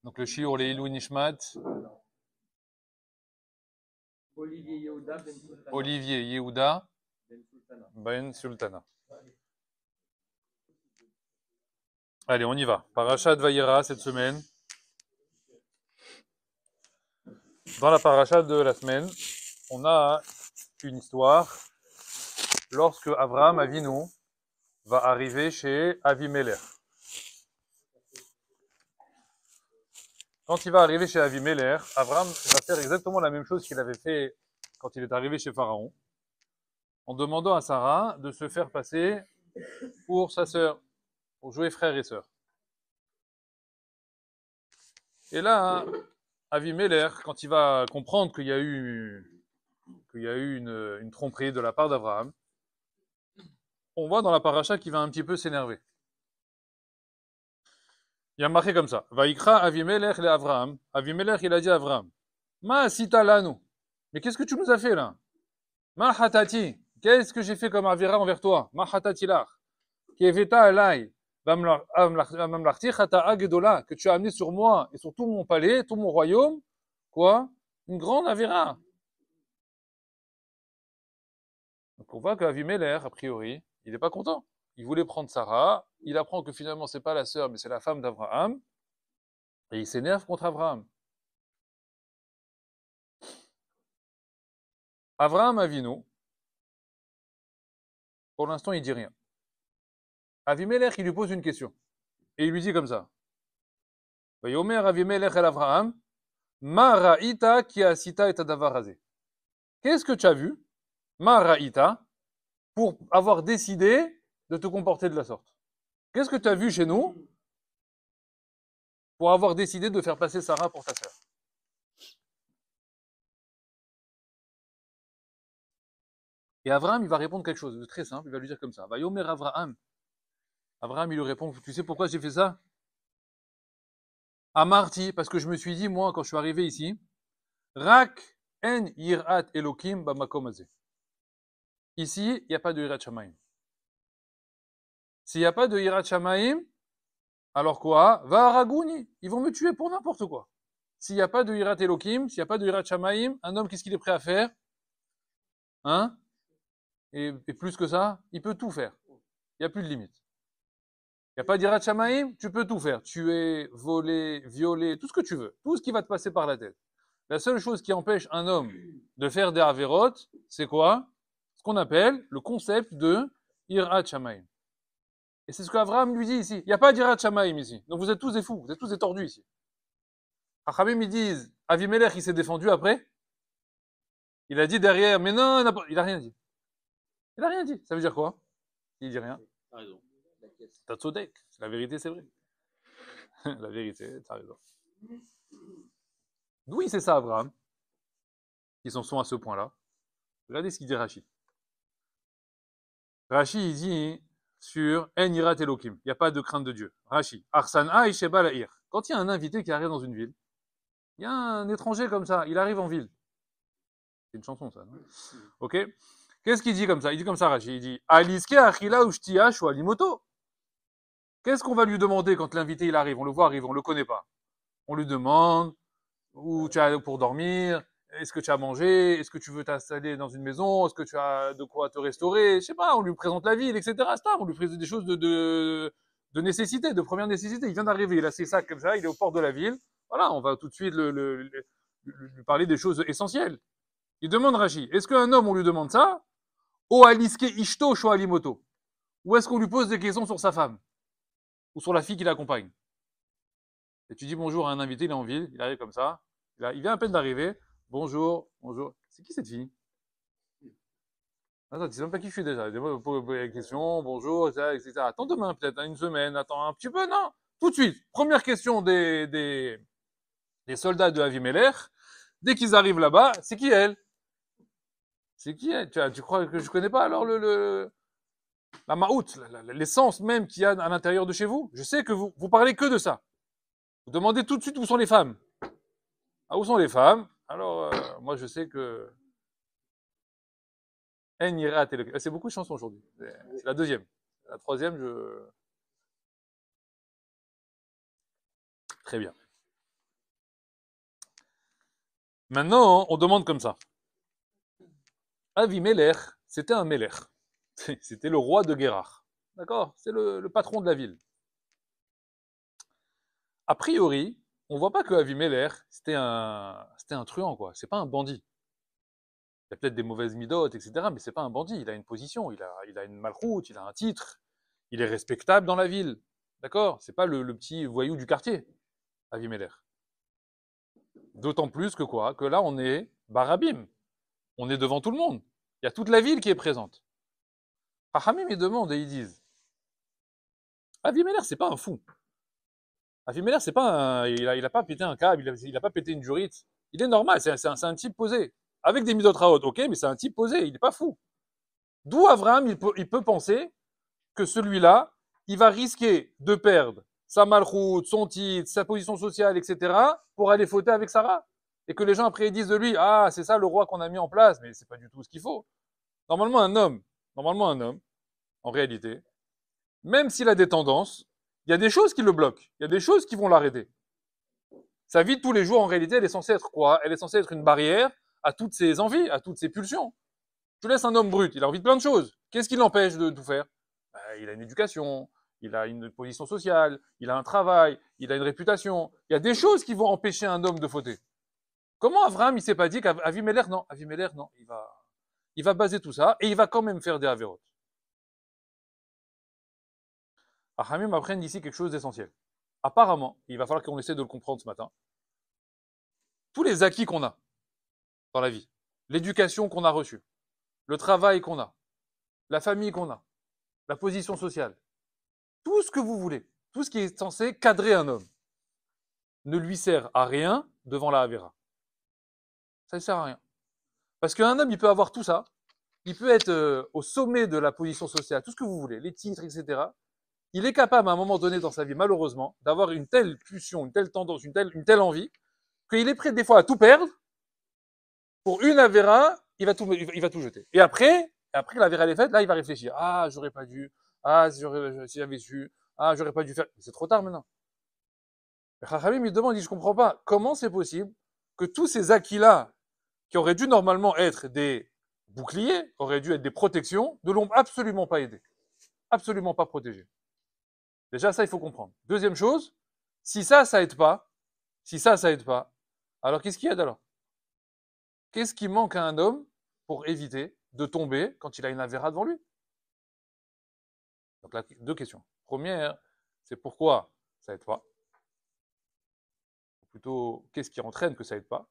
Donc le shiur Leilou Nishmat, Olivier Yehuda Ben Sultana. Olivier Yehuda Ben Sultana. Ben Sultana. Allez, on y va. Parashat Vayera cette semaine. Dans la parashat de la semaine, on a une histoire lorsque Avraham Avinu va arriver chez Avimelech. Quand il va arriver chez Avimelech, Avraham va faire exactement la même chose qu'il avait fait quand il est arrivé chez Pharaon, en demandant à Sarah de se faire passer pour sa sœur, pour jouer frère et sœur. Et là, Avimelech, quand il va comprendre qu'il y a eu une tromperie de la part d'Abraham, on voit dans la paracha qu'il va un petit peu s'énerver. Il y a marqué comme ça. Vaikra Avimelech le Avraham. Avimelech, il a dit à Avraham, Ma asita lanu. Mais qu'est-ce que tu nous as fait là? Ma hatati. Qu'est-ce que j'ai fait comme avira envers toi? Ma hatati lach. Keveta alai. Que tu as amené sur moi et sur tout mon palais, tout mon royaume. Quoi? Une grande avira. Donc on voit qu'Avimelech, a priori, il n'est pas content. Il voulait prendre Sarah, il apprend que finalement c'est pas la sœur, mais c'est la femme d'Abraham, et il s'énerve contre Abraham. Abraham Avinu, pour l'instant il dit rien. Avimelech, il lui pose une question, et il lui dit comme ça. Vayomer Avimelech el Avraham, Ma ra'ita ki asita et adavar hazeh. Qu'est-ce que tu as vu, Ma ra'ita, pour avoir décidé de te comporter de la sorte? Qu'est-ce que tu as vu chez nous pour avoir décidé de faire passer Sarah pour ta sœur? Et Abraham, il va répondre quelque chose de très simple, il va lui dire comme ça. Vayomer Avraham. Abraham, il lui répond, tu sais pourquoi j'ai fait ça? Amarti, parce que je me suis dit, moi, quand je suis arrivé ici, Rak en yirat Elokim bamakom hazeh. Ici, il n'y a pas de yirat shamaim. S'il n'y a pas de yirat shamaim, alors quoi? Va Aragouni, ils vont me tuer pour n'importe quoi. S'il n'y a pas de yirat Elokim, s'il n'y a pas de yirat shamaim, un homme, qu'est-ce qu'il est prêt à faire? Hein? Et plus que ça, il peut tout faire. Il n'y a plus de limite. Il n'y a pas d'Irat Shamaim, tu peux tout faire. Tuer, voler, violer, tout ce que tu veux. Tout ce qui va te passer par la tête. La seule chose qui empêche un homme de faire des Averot, c'est quoi? Ce qu'on appelle le concept de Irat Shamaim. Et c'est ce qu'Avraham lui dit ici. Il n'y a pas d'Irat Shamaim ici. Donc vous êtes tous des fous, vous êtes tous des tordus ici. Achabim, ils disent, Avimelech, il s'est défendu après. Il a dit derrière, mais non, il n'a rien dit. Il n'a rien dit. Ça veut dire quoi? Il dit rien. T'as raison. T'as tzodek. La vérité, c'est vrai. La vérité, t'as raison. D'où il sait ça, Abraham? Ils en sont à ce point-là. Regardez ce qu'il dit Rachid. Rachid, il dit sur En Irat Elokim. Il n'y a pas de crainte de Dieu. Rachid. Arsana Isheba La'ir. Quand il y a un invité qui arrive dans une ville, il y a un étranger comme ça, il arrive en ville. C'est une chanson, ça, non? Ok? Qu'est-ce qu'il dit comme ça? Il dit comme ça, Rachid. Il dit Aliske Achila Ushtia Shualimoto. Qu'est-ce qu'on va lui demander quand l'invité il arrive? On le voit arriver, on le connaît pas. On lui demande où tu as pour dormir, est-ce que tu as mangé, est-ce que tu veux t'installer dans une maison, est-ce que tu as de quoi te restaurer, je sais pas, on lui présente la ville, etc. On lui présente des choses de nécessité, de première nécessité. Il vient d'arriver, il a ses sacs comme ça, il est au port de la ville. Voilà, on va tout de suite lui parler des choses essentielles. Il demande Rachid, est-ce qu'un homme, on lui demande ça? O aliske ishto sho alimoto. Ou est-ce qu'on lui pose des questions sur sa femme? Ou sur la fille qui l'accompagne? Et tu dis bonjour à un invité, il est en ville, il arrive comme ça, il vient à peine d'arriver, bonjour, bonjour. C'est qui cette fille? Attends, tu sais même pas qui je suis déjà. Vous poser des questions, bonjour, etc. Attends demain peut-être, une semaine, attends un petit peu, non. Tout de suite, première question des soldats de Avimelech, dès qu'ils arrivent là-bas, c'est qui elle? C'est qui elle? Tu crois que je connais pas alors la maout, l'essence même qu'il y a à l'intérieur de chez vous? Je sais que vous parlez que de ça. Vous demandez tout de suite où sont les femmes. Ah, où sont les femmes? Alors, moi, je sais que c'est beaucoup de chansons aujourd'hui. C'est la deuxième. La troisième, Très bien. Maintenant, on demande comme ça. Avimelech, c'était un Melech. C'était le roi de Guérar. D'accord? C'est le patron de la ville. A priori, on voit pas que Avimelech, c'était un truand, quoi. C'est pas un bandit. Il a peut-être des mauvaises midotes, etc., mais c'est pas un bandit. Il a une position, il a une malchoute, il a un titre. Il est respectable dans la ville. D'accord? C'est pas le petit voyou du quartier, Avimelech. D'autant plus que quoi? Que là, on est Barabim. On est devant tout le monde. Il y a toute la ville qui est présente. Rahamim, ils demandent et ils disent Avimelech, c'est pas un fou. Avimelech, c'est pas un, il a pas pété un câble, il a pas pété une jurite. Il est normal, c'est un type posé. Avec des midot raot, ok, mais c'est un type posé, il n'est pas fou. D'où Abraham, il peut penser que celui-là, il va risquer de perdre sa malchoute, son titre, sa position sociale, etc., pour aller fauter avec Sarah. Et que les gens après ils disent de lui, ah, c'est ça le roi qu'on a mis en place, mais c'est pas du tout ce qu'il faut. Normalement, un homme, en réalité, même s'il a des tendances, il y a des choses qui le bloquent, il y a des choses qui vont l'arrêter. Sa vie de tous les jours, en réalité, elle est censée être quoi? Elle est censée être une barrière à toutes ses envies, à toutes ses pulsions. Tu laisses un homme brut, il a envie de plein de choses. Qu'est-ce qui l'empêche de tout faire? Il a une éducation, il a une position sociale, il a un travail, il a une réputation. Il y a des choses qui vont empêcher un homme de fauter. Comment Abraham, il s'est pas dit qu'Avimelech, non, il va baser tout ça et il va quand même faire des avérotes. Ahamim apprennent ici quelque chose d'essentiel. Apparemment, il va falloir qu'on essaie de le comprendre ce matin. Tous les acquis qu'on a dans la vie, l'éducation qu'on a reçue, le travail qu'on a, la famille qu'on a, la position sociale, tout ce que vous voulez, tout ce qui est censé cadrer un homme, ne lui sert à rien devant la Havera. Ça ne sert à rien. Parce qu'un homme, il peut avoir tout ça, il peut être au sommet de la position sociale, tout ce que vous voulez, les titres, etc. Il est capable, à un moment donné dans sa vie, malheureusement, d'avoir une telle pulsion, une telle tendance, une telle envie, qu'il est prêt des fois à tout perdre. Pour une Avera, il va tout jeter. Et après que l'Avera est faite, là, il va réfléchir. Ah, j'aurais pas dû. Ah, si j'avais su. Ah, j'aurais pas dû faire. C'est trop tard maintenant. Chachamim, il demande, il dit, je comprends pas. Comment c'est possible que tous ces acquis-là, qui auraient dû normalement être des boucliers, auraient dû être des protections, ne l'ont absolument pas aidé. Absolument pas protégé. Déjà, ça, il faut comprendre. Deuxième chose, si ça aide pas, alors qu'est-ce qu'il y a alors? Qu'est-ce qui manque à un homme pour éviter de tomber quand il a une avéra devant lui? Donc là, deux questions. Première, c'est pourquoi ça aide pas? Ou plutôt, qu'est-ce qui entraîne que ça aide pas?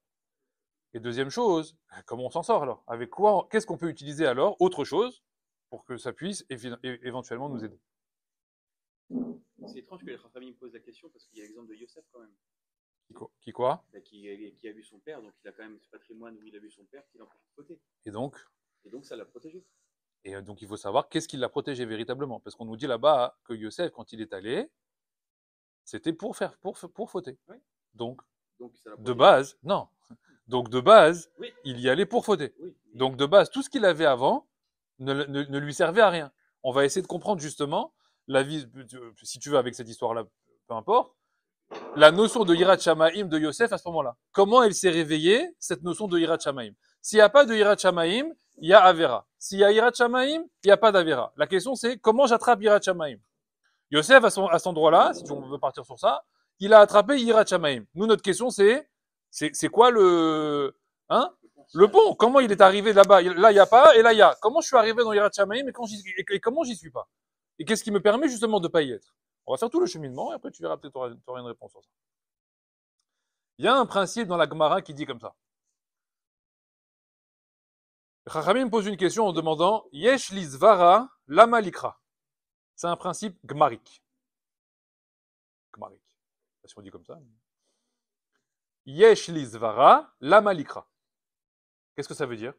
Et deuxième chose, comment on s'en sort alors? Avec quoi? Qu'est-ce qu'on peut utiliser alors, autre chose, pour que ça puisse éventuellement nous aider? C'est étrange que les Chachamim posent la question parce qu'il y a l'exemple de Yosef quand même. Qui quoi? Qui a vu son père, donc il a quand même ce patrimoine où il a vu son père qui l'empêche de fauter. Et donc, ça l'a protégé. Et donc il faut savoir qu'est-ce qui l'a protégé véritablement. Parce qu'on nous dit là-bas que Yosef, quand il est allé, c'était pour fauter. Oui. Donc ça l'a de base, non. Donc de base, oui. Il y allait pour fauter. Oui. Donc de base, tout ce qu'il avait avant ne lui servait à rien. On va essayer de comprendre justement la vie, si tu veux, avec cette histoire-là, peu importe, la notion de Yirat Shamaim de Yosef à ce moment-là. Comment elle s'est réveillée, cette notion de Yirat Shamaim? S'il n'y a pas de Yirat Shamaim, il y a Avera. S'il y a Yirat Shamaim, il n'y a pas d'Avera. La question c'est comment j'attrape Yirat Shamaim? Yosef, à cet endroit-là, si on veut partir sur ça, il a attrapé Yirat Shamaim. Nous, notre question c'est quoi le pont? Comment il est arrivé là-bas? Là, il n'y a pas, et là, il y a. Comment je suis arrivé dans Yirat Shamaim et comment j'y suis pas? Et qu'est-ce qui me permet justement de ne pas y être? On va faire tout le cheminement et après tu verras peut-être tu auras une réponse sur ça. Il y a un principe dans la Gemara qui dit comme ça. Chachamim pose une question en demandant Yesh lizvara lama likra. C'est un principe gmarik. Gmarik. Je sais pas si on dit comme ça. Yesh lizvara lama likra. Qu'est-ce que ça veut dire?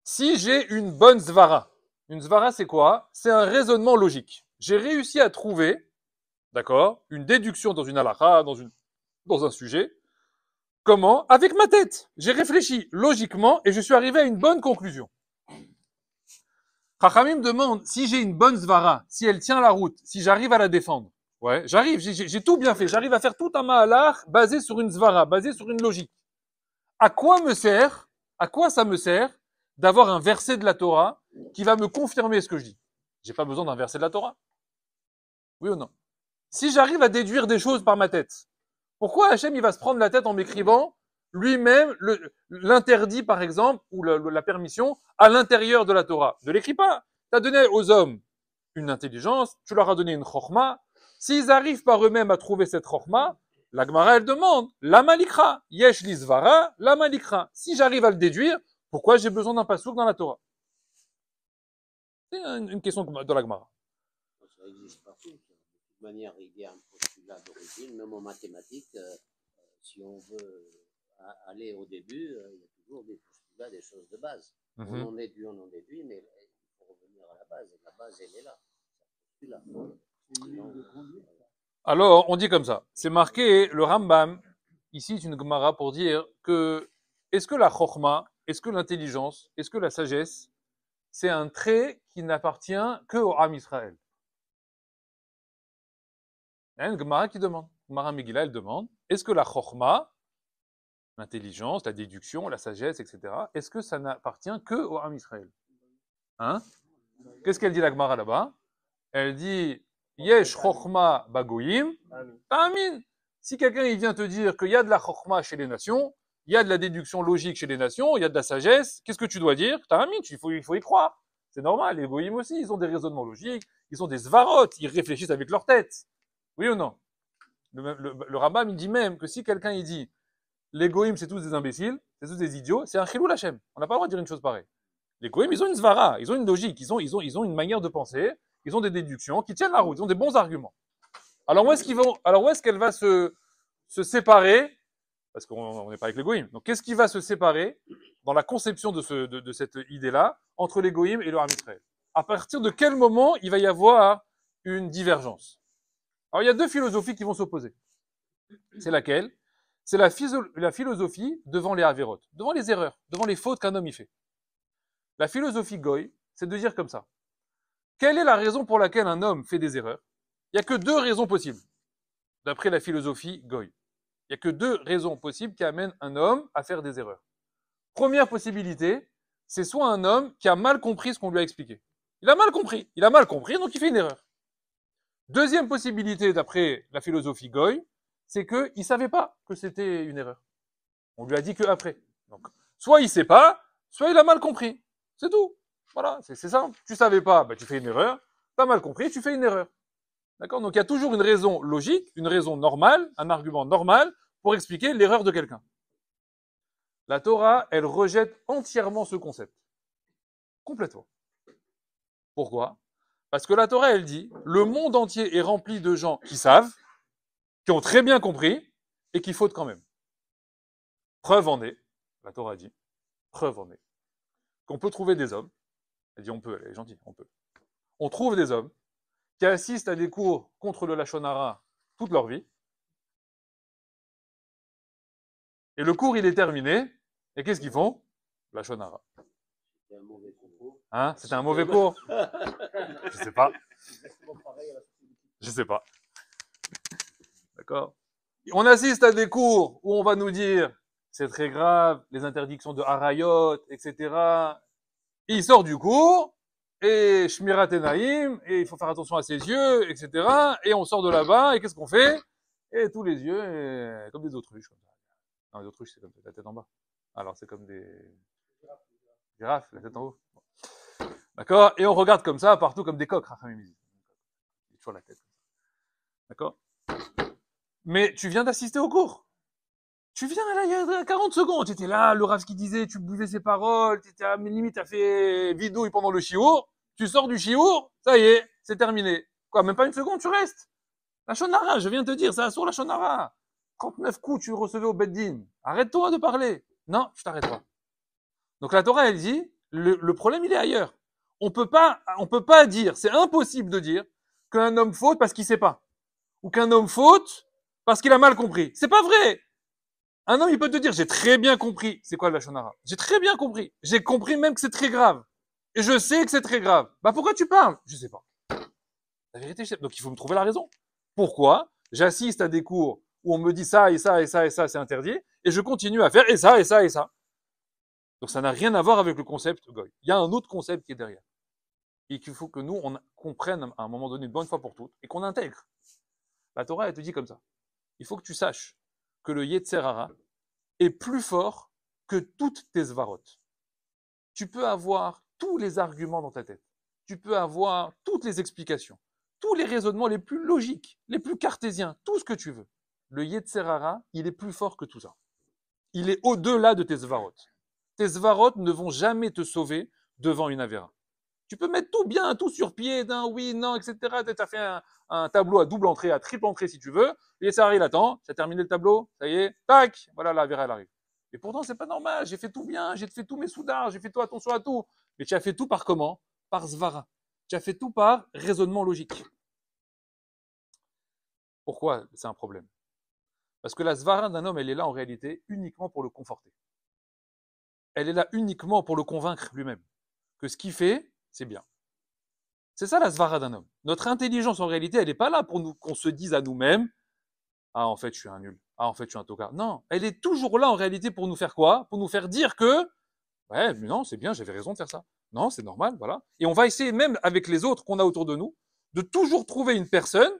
Si j'ai une bonne zvara. Une zvara, c'est quoi? C'est un raisonnement logique. J'ai réussi à trouver, d'accord, une déduction dans une halakha, dans un sujet. Comment? Avec ma tête. J'ai réfléchi logiquement et je suis arrivé à une bonne conclusion. Chachamim demande si j'ai une bonne zvara, si elle tient la route, si j'arrive à la défendre. Ouais, j'arrive, j'ai tout bien fait. J'arrive à faire tout un mahalach basé sur une zvara, basé sur une logique. à quoi ça me sert d'avoir un verset de la Torah qui va me confirmer ce que je dis? J'ai pas besoin d'un verset de la Torah. Oui ou non? Si j'arrive à déduire des choses par ma tête, pourquoi Hachem il va se prendre la tête en m'écrivant lui-même l'interdit, par exemple, ou la permission à l'intérieur de la Torah? Ne l'écris pas. Tu as donné aux hommes une intelligence, tu leur as donné une chorma. S'ils arrivent par eux-mêmes à trouver cette chorma, la Gemara, elle demande, la malikra, yesh lisvara, la malikra. Si j'arrive à le déduire, pourquoi j'ai besoin d'un pasouk dans la Torah? C'est une question de la Gemara. Ça existe partout. De toute manière, il y a un postulat d'origine, même en mathématiques, si on veut aller au début, il y a toujours des postulats, des choses de base. On en déduit, mais il faut revenir à la base. Et la base, elle est là. C'est un postulat. Alors, on dit comme ça. C'est marqué, le Rambam, ici, c'est une Gemara pour dire que est-ce que la chorma, est-ce que l'intelligence, est-ce que la sagesse, c'est un trait qui n'appartient que au Ham Israël? Il y a une Gemara qui demande. Gemara Megillah, elle demande, est-ce que la chorma, l'intelligence, la déduction, la sagesse, etc., est-ce que ça n'appartient que au Ham Israël? Hein? Qu'est-ce qu'elle dit la Gemara là-bas? Elle dit, Yesh chorma bagoyim, ta'amin. Si quelqu'un il vient te dire qu'il y a de la chorma chez les nations, il y a de la déduction logique chez les nations, il y a de la sagesse, qu'est-ce que tu dois dire? Ta'amin, il faut y croire. C'est normal, les goyim aussi, ils ont des raisonnements logiques, ils ont des svarot, ils réfléchissent avec leur tête. Oui ou non? Le Rambam, il dit même que si quelqu'un il dit les goyim c'est tous des imbéciles, c'est tous des idiots, c'est un chilou Hachem. On n'a pas le droit de dire une chose pareille. Les goyim, ils ont une svara, ils ont une logique, ils ont une manière de penser, ils ont des déductions qui tiennent la route, ils ont des bons arguments. Alors où est-ce qu'elle va se séparer? Parce qu'on n'est pas avec les goyim. Donc qu'est-ce qui va se séparer dans la conception de cette idée-là entre les goyim et le Ham Israël? À partir de quel moment il va y avoir une divergence? Alors il y a deux philosophies qui vont s'opposer. C'est laquelle? C'est la philosophie devant les avérotes, devant les erreurs, devant les fautes qu'un homme y fait. La philosophie goy, c'est de dire comme ça. Quelle est la raison pour laquelle un homme fait des erreurs? Il n'y a que deux raisons possibles, d'après la philosophie goy. Il n'y a que deux raisons possibles qui amènent un homme à faire des erreurs. Première possibilité, c'est soit un homme qui a mal compris ce qu'on lui a expliqué. Il a mal compris, donc il fait une erreur. Deuxième possibilité, d'après la philosophie goy, c'est qu'il ne savait pas que c'était une erreur. On lui a dit qu'après. Donc, soit il ne sait pas, soit il a mal compris. C'est tout. Voilà, c'est simple. Tu ne savais pas, bah, tu fais une erreur. Tu as mal compris, tu fais une erreur. D'accord? Donc il y a toujours une raison logique, une raison normale, un argument normal pour expliquer l'erreur de quelqu'un. La Torah, elle rejette entièrement ce concept. Complètement. Pourquoi? Parce que la Torah, elle dit, le monde entier est rempli de gens qui savent, qui ont très bien compris, et qui fautent quand même. Preuve en est, la Torah dit, preuve en est, qu'on peut trouver des hommes, elle dit on peut, elle est gentille, on peut. On trouve des hommes qui assistent à des cours contre le Lachon Hara toute leur vie, et le cours, il est terminé, et qu'est-ce qu'ils font? Lachon Hara. C'est un mauvais concours. Hein? C'était un mauvais cours? Je sais pas. Je sais pas. D'accord? On assiste à des cours où on va nous dire c'est très grave, les interdictions de harayot, etc. Et il sort du cours, et Shmirat Enaim, et il faut faire attention à ses yeux, etc. Et on sort de là-bas, et qu'est-ce qu'on fait? Et tous les yeux, comme des autruches. Comme ça. Non, les autruches, c'est comme la tête en bas. Alors, c'est comme des girafes, la tête en haut. D'accord? Et on regarde comme ça, partout, comme des coqs. Toujours la tête. D'accord? Mais tu viens d'assister au cours. Tu viens là, il y a 40 secondes. Tu étais là, le Rav qui disait, tu buvais ses paroles, tu étais à limite, tu as fait vidouille pendant le chiour. Tu sors du chiour, ça y est, c'est terminé. Quoi, même pas une seconde, tu restes. La shonara, je viens de te dire, c'est assourd la shonara. 39 coups, tu recevais au beddin. Arrête-toi de parler. Non, je t'arrête pas. Donc la Torah, elle dit, le problème, il est ailleurs. On peut pas dire, c'est impossible de dire qu'un homme faute parce qu'il sait pas. Ou qu'un homme faute parce qu'il a mal compris. C'est pas vrai. Un homme, il peut te dire, j'ai très bien compris. C'est quoi le Lachon Hara? J'ai très bien compris. J'ai compris même que c'est très grave. Et je sais que c'est très grave. Bah, pourquoi tu parles? Je sais pas. La vérité, je sais. Donc, il faut me trouver la raison. Pourquoi j'assiste à des cours où on me dit ça et ça et ça et ça, c'est interdit, et je continue à faire et ça, et ça, et ça. Donc ça n'a rien à voir avec le concept goy. Il y a un autre concept qui est derrière. Et qu'il faut que nous, on comprenne à un moment donné, une bonne fois pour toutes, et qu'on intègre. La Torah, elle te dit comme ça. Il faut que tu saches que le Yetzer Hara est plus fort que toutes tes svarot. Tu peux avoir tous les arguments dans ta tête. Tu peux avoir toutes les explications, tous les raisonnements les plus logiques, les plus cartésiens, tout ce que tu veux. Le Yetzer Hara, il est plus fort que tout ça. Il est au-delà de tes svarot. Tes svarot ne vont jamais te sauver devant une avéra. Tu peux mettre tout bien, tout sur pied, d'un oui, non, etc. Tu as fait un tableau à double entrée, à triple entrée si tu veux. Et ça arrive, il attend, tu as terminé le tableau, ça y est, tac, voilà, la avéra, elle arrive. Et pourtant, c'est pas normal, j'ai fait tout bien, j'ai fait tous mes soudards, j'ai fait tout attention à tout. Mais tu as fait tout par comment? Par svara. Tu as fait tout par raisonnement logique. Pourquoi c'est un problème? Parce que la svara d'un homme, elle est là en réalité uniquement pour le conforter. Elle est là uniquement pour le convaincre lui-même que ce qu'il fait, c'est bien. C'est ça la svara d'un homme. Notre intelligence en réalité, elle n'est pas là pour nous qu'on se dise à nous-mêmes « Ah, en fait, je suis un nul. Ah, en fait, je suis un tocard. » Non, elle est toujours là en réalité pour nous faire quoi? Pour nous faire dire que « Ouais, mais non, c'est bien, j'avais raison de faire ça. Non, c'est normal, voilà. » Et on va essayer même avec les autres qu'on a autour de nous de toujours trouver une personne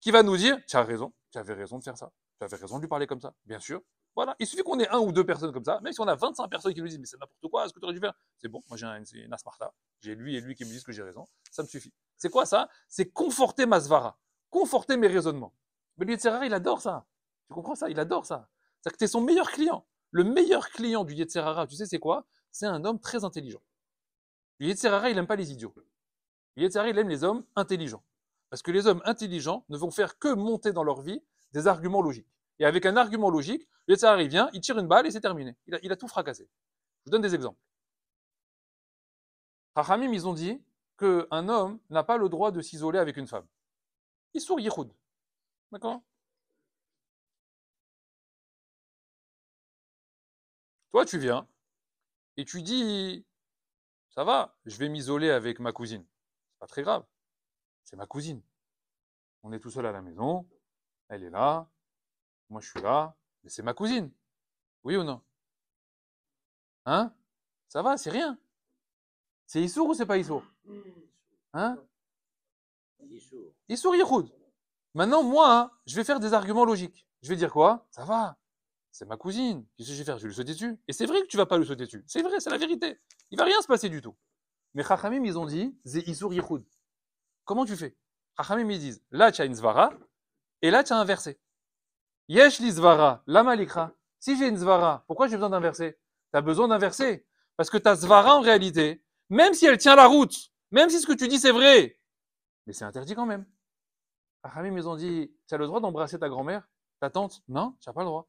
qui va nous dire « Tu as raison, tu avais raison de faire ça. Tu avais raison de lui parler comme ça. » Bien sûr. Voilà, il suffit qu'on ait un ou deux personnes comme ça, même si on a 25 personnes qui nous disent « Mais c'est n'importe quoi, ce que tu aurais dû faire. » C'est bon, moi j'ai une asmarta, j'ai lui et lui qui me disent que j'ai raison, ça me suffit. C'est quoi ça? C'est conforter ma svara, conforter mes raisonnements. Mais le Yetzer Hara, il adore ça. Tu comprends ça? Il adore ça. C'est-à-dire que tu es son meilleur client. Le meilleur client du Yetzer Hara, tu sais c'est quoi? C'est un homme très intelligent. Le Yetzer Hara, il n'aime pas les idiots. Le Yetzer Hara, il aime les hommes intelligents. Parce que les hommes intelligents ne vont faire que monter dans leur vie des arguments logiques. Et avec un argument logique, le Yetzer Hara, il vient, il tire une balle et c'est terminé. Il a tout fracassé. Je vous donne des exemples. Chachamim, ils ont dit qu'un homme n'a pas le droit de s'isoler avec une femme. Issour Yichud. D'accord? Toi, tu viens et tu dis, ça va, je vais m'isoler avec ma cousine. C'est pas très grave. C'est ma cousine. On est tout seul à la maison. Elle est là. Moi, je suis là. Mais c'est ma cousine. Oui ou non? Hein? Ça va, c'est rien. C'est Issour ou c'est pas Issour? Hein? Issour Yichud. Maintenant, moi, je vais faire des arguments logiques. Je vais dire quoi? Ça va. C'est ma cousine. Qu'est-ce que je vais faire? Je vais lui sauter dessus. Et c'est vrai que tu vas pas lui sauter dessus. C'est vrai, c'est la vérité. Il va rien se passer du tout. Mais Chachamim, ils ont dit, Zé Issour Yichud. Comment tu fais? Chachamim, ils disent, là, tu as une svara, et là, tu as un verset. Yesh li svara, lama likra. Si j'ai une svara, pourquoi j'ai besoin d'un verset? Tu as besoin d'un verset. Parce que ta svara, en réalité, même si elle tient la route, même si ce que tu dis, c'est vrai, mais c'est interdit quand même. Chachamim, ils ont dit, tu as le droit d'embrasser ta grand-mère, ta tante? Non, tu n'as pas le droit.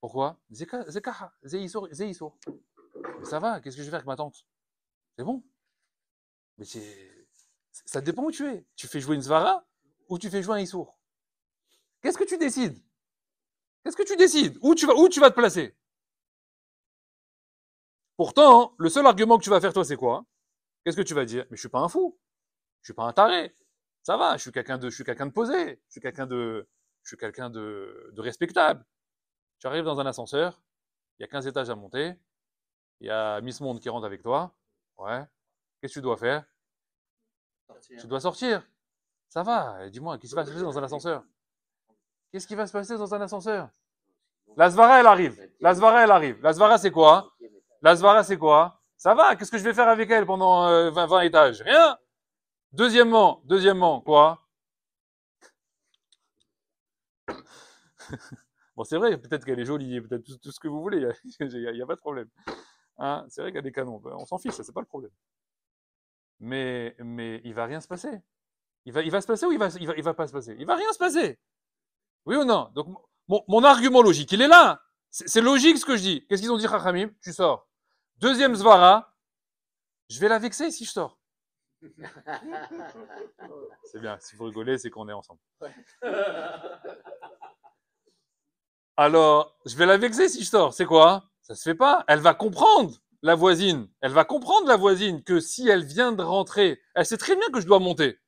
Pourquoi? Zekaha, Zéissour. Mais ça va, qu'est-ce que je vais faire avec ma tante? C'est bon. Mais ça dépend où tu es. Tu fais jouer une svara ou tu fais jouer un issour? Qu'est-ce que tu décides? Qu'est-ce que tu décides? Où tu vas te placer? Pourtant, le seul argument que tu vas faire, toi, c'est quoi? Qu'est-ce que tu vas dire? Mais je suis pas un fou. Je suis pas un taré. Ça va, je suis quelqu'un de posé. Je suis quelqu'un de respectable. Tu arrives dans un ascenseur, il y a 15 étages à monter, il y a Miss Monde qui rentre avec toi. Ouais. Qu'est-ce que tu dois faire? Tu dois sortir. Ça va, dis-moi, qu'est-ce qui va se passer dans un ascenseur? Qu'est-ce qui va se passer dans un ascenseur? La svara, elle arrive. La svara, elle arrive. La svara, c'est quoi? La svara, c'est quoi? Ça va, qu'est-ce que je vais faire avec elle pendant 20 étages? Rien. Deuxièmement, quoi? Bon, c'est vrai, peut-être qu'elle est jolie, peut-être tout ce que vous voulez, il n'y a pas de problème. Hein, c'est vrai qu'elle a des canons, on s'en fiche, ça, c'est pas le problème. Mais il va rien se passer. Il va se passer ou il va pas se passer? Il va rien se passer. Oui ou non? Donc, mon argument logique, il est là. C'est logique ce que je dis. Qu'est-ce qu'ils ont dit, Chachamim? Tu sors. Deuxième svara, je vais la vexer si je sors. C'est bien, si vous rigolez, c'est qu'on est ensemble. Alors, je vais la vexer si je sors. C'est quoi? Ça se fait pas. Elle va comprendre, la voisine. Elle va comprendre, la voisine, que si elle vient de rentrer, elle sait très bien que je dois monter.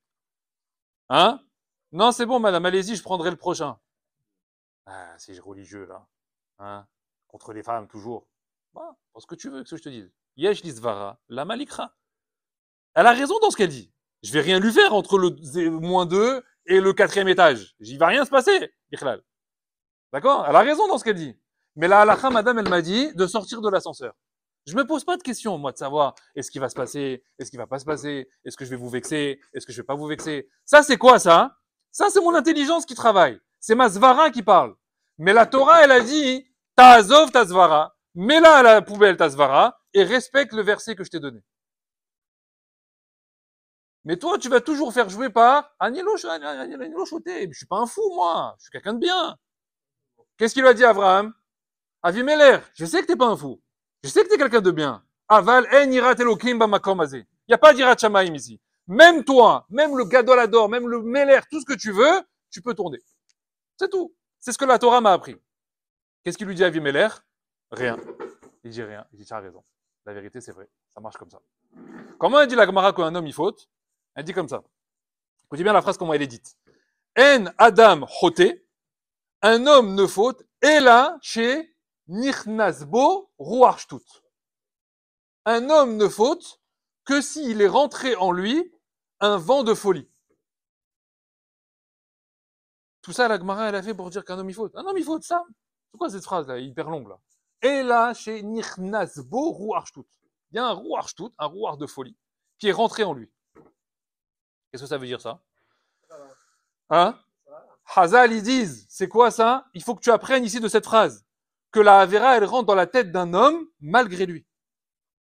Hein? Non, c'est bon, madame, allez-y, je prendrai le prochain. Ah, c'est religieux, là. Hein? contre les femmes, toujours. Bah, pense ce que tu veux, que ce que je te dise. Yesh lisvara, la malikra. Elle a raison dans ce qu'elle dit. Je vais rien lui faire entre le -2 et le 4e étage. J'y va rien se passer, Bichlal. D'accord? Elle a raison dans ce qu'elle dit. Mais la halakha, madame, elle m'a dit de sortir de l'ascenseur. Je me pose pas de questions, moi, de savoir est-ce qu'il va se passer, est-ce qu'il va pas se passer, est-ce que je vais vous vexer, est-ce que je vais pas vous vexer. Ça, c'est quoi, ça? Ça, c'est mon intelligence qui travaille. C'est ma svara qui parle. Mais la Torah, elle a dit, ta'azov ta svara, mets-la à la poubelle ta svara, et respecte le verset que je t'ai donné. Mais toi, tu vas toujours faire jouer par Agnelo Choté. Je suis pas un fou, moi. Je suis quelqu'un de bien. Qu'est-ce qu'il a dit à Abraham? Avimelech, je sais que t'es pas un fou. Je sais que t'es quelqu'un de bien. Aval en irat elokim bamakom hazeh. Il y a pas d'irat shamaim ici. Même toi, même le gadolador, même le meler, tout ce que tu veux, tu peux tourner. C'est tout. C'est ce que la Torah m'a appris. Qu'est-ce qu'il lui dit à Avimelech? Rien. Il dit rien. Il dit, tu as raison. La vérité, c'est vrai. Ça marche comme ça. Comment elle dit la Gemara qu'un homme, il faute? Elle dit comme ça. Écoutez bien la phrase, comment elle est dite. En Adam choté, un homme ne faute, et là, chez Nichnasbo Ruachshtut. Un homme ne faute que s'il est rentré en lui un vent de folie. Tout ça, la Gemara, elle a fait pour dire qu'un homme, il faute. Un homme, il faute, ça. C'est quoi cette phrase-là, hyper longue, là? Et là, chez Nichnasbo Ruachshtut. Il y a un Ruachshtut, un rouar de folie, qui est rentré en lui. Qu'est-ce que ça veut dire, ça? Hein? Hazal, ils disent, c'est quoi ça? Il faut que tu apprennes ici de cette phrase. Que la Avera, elle rentre dans la tête d'un homme, malgré lui.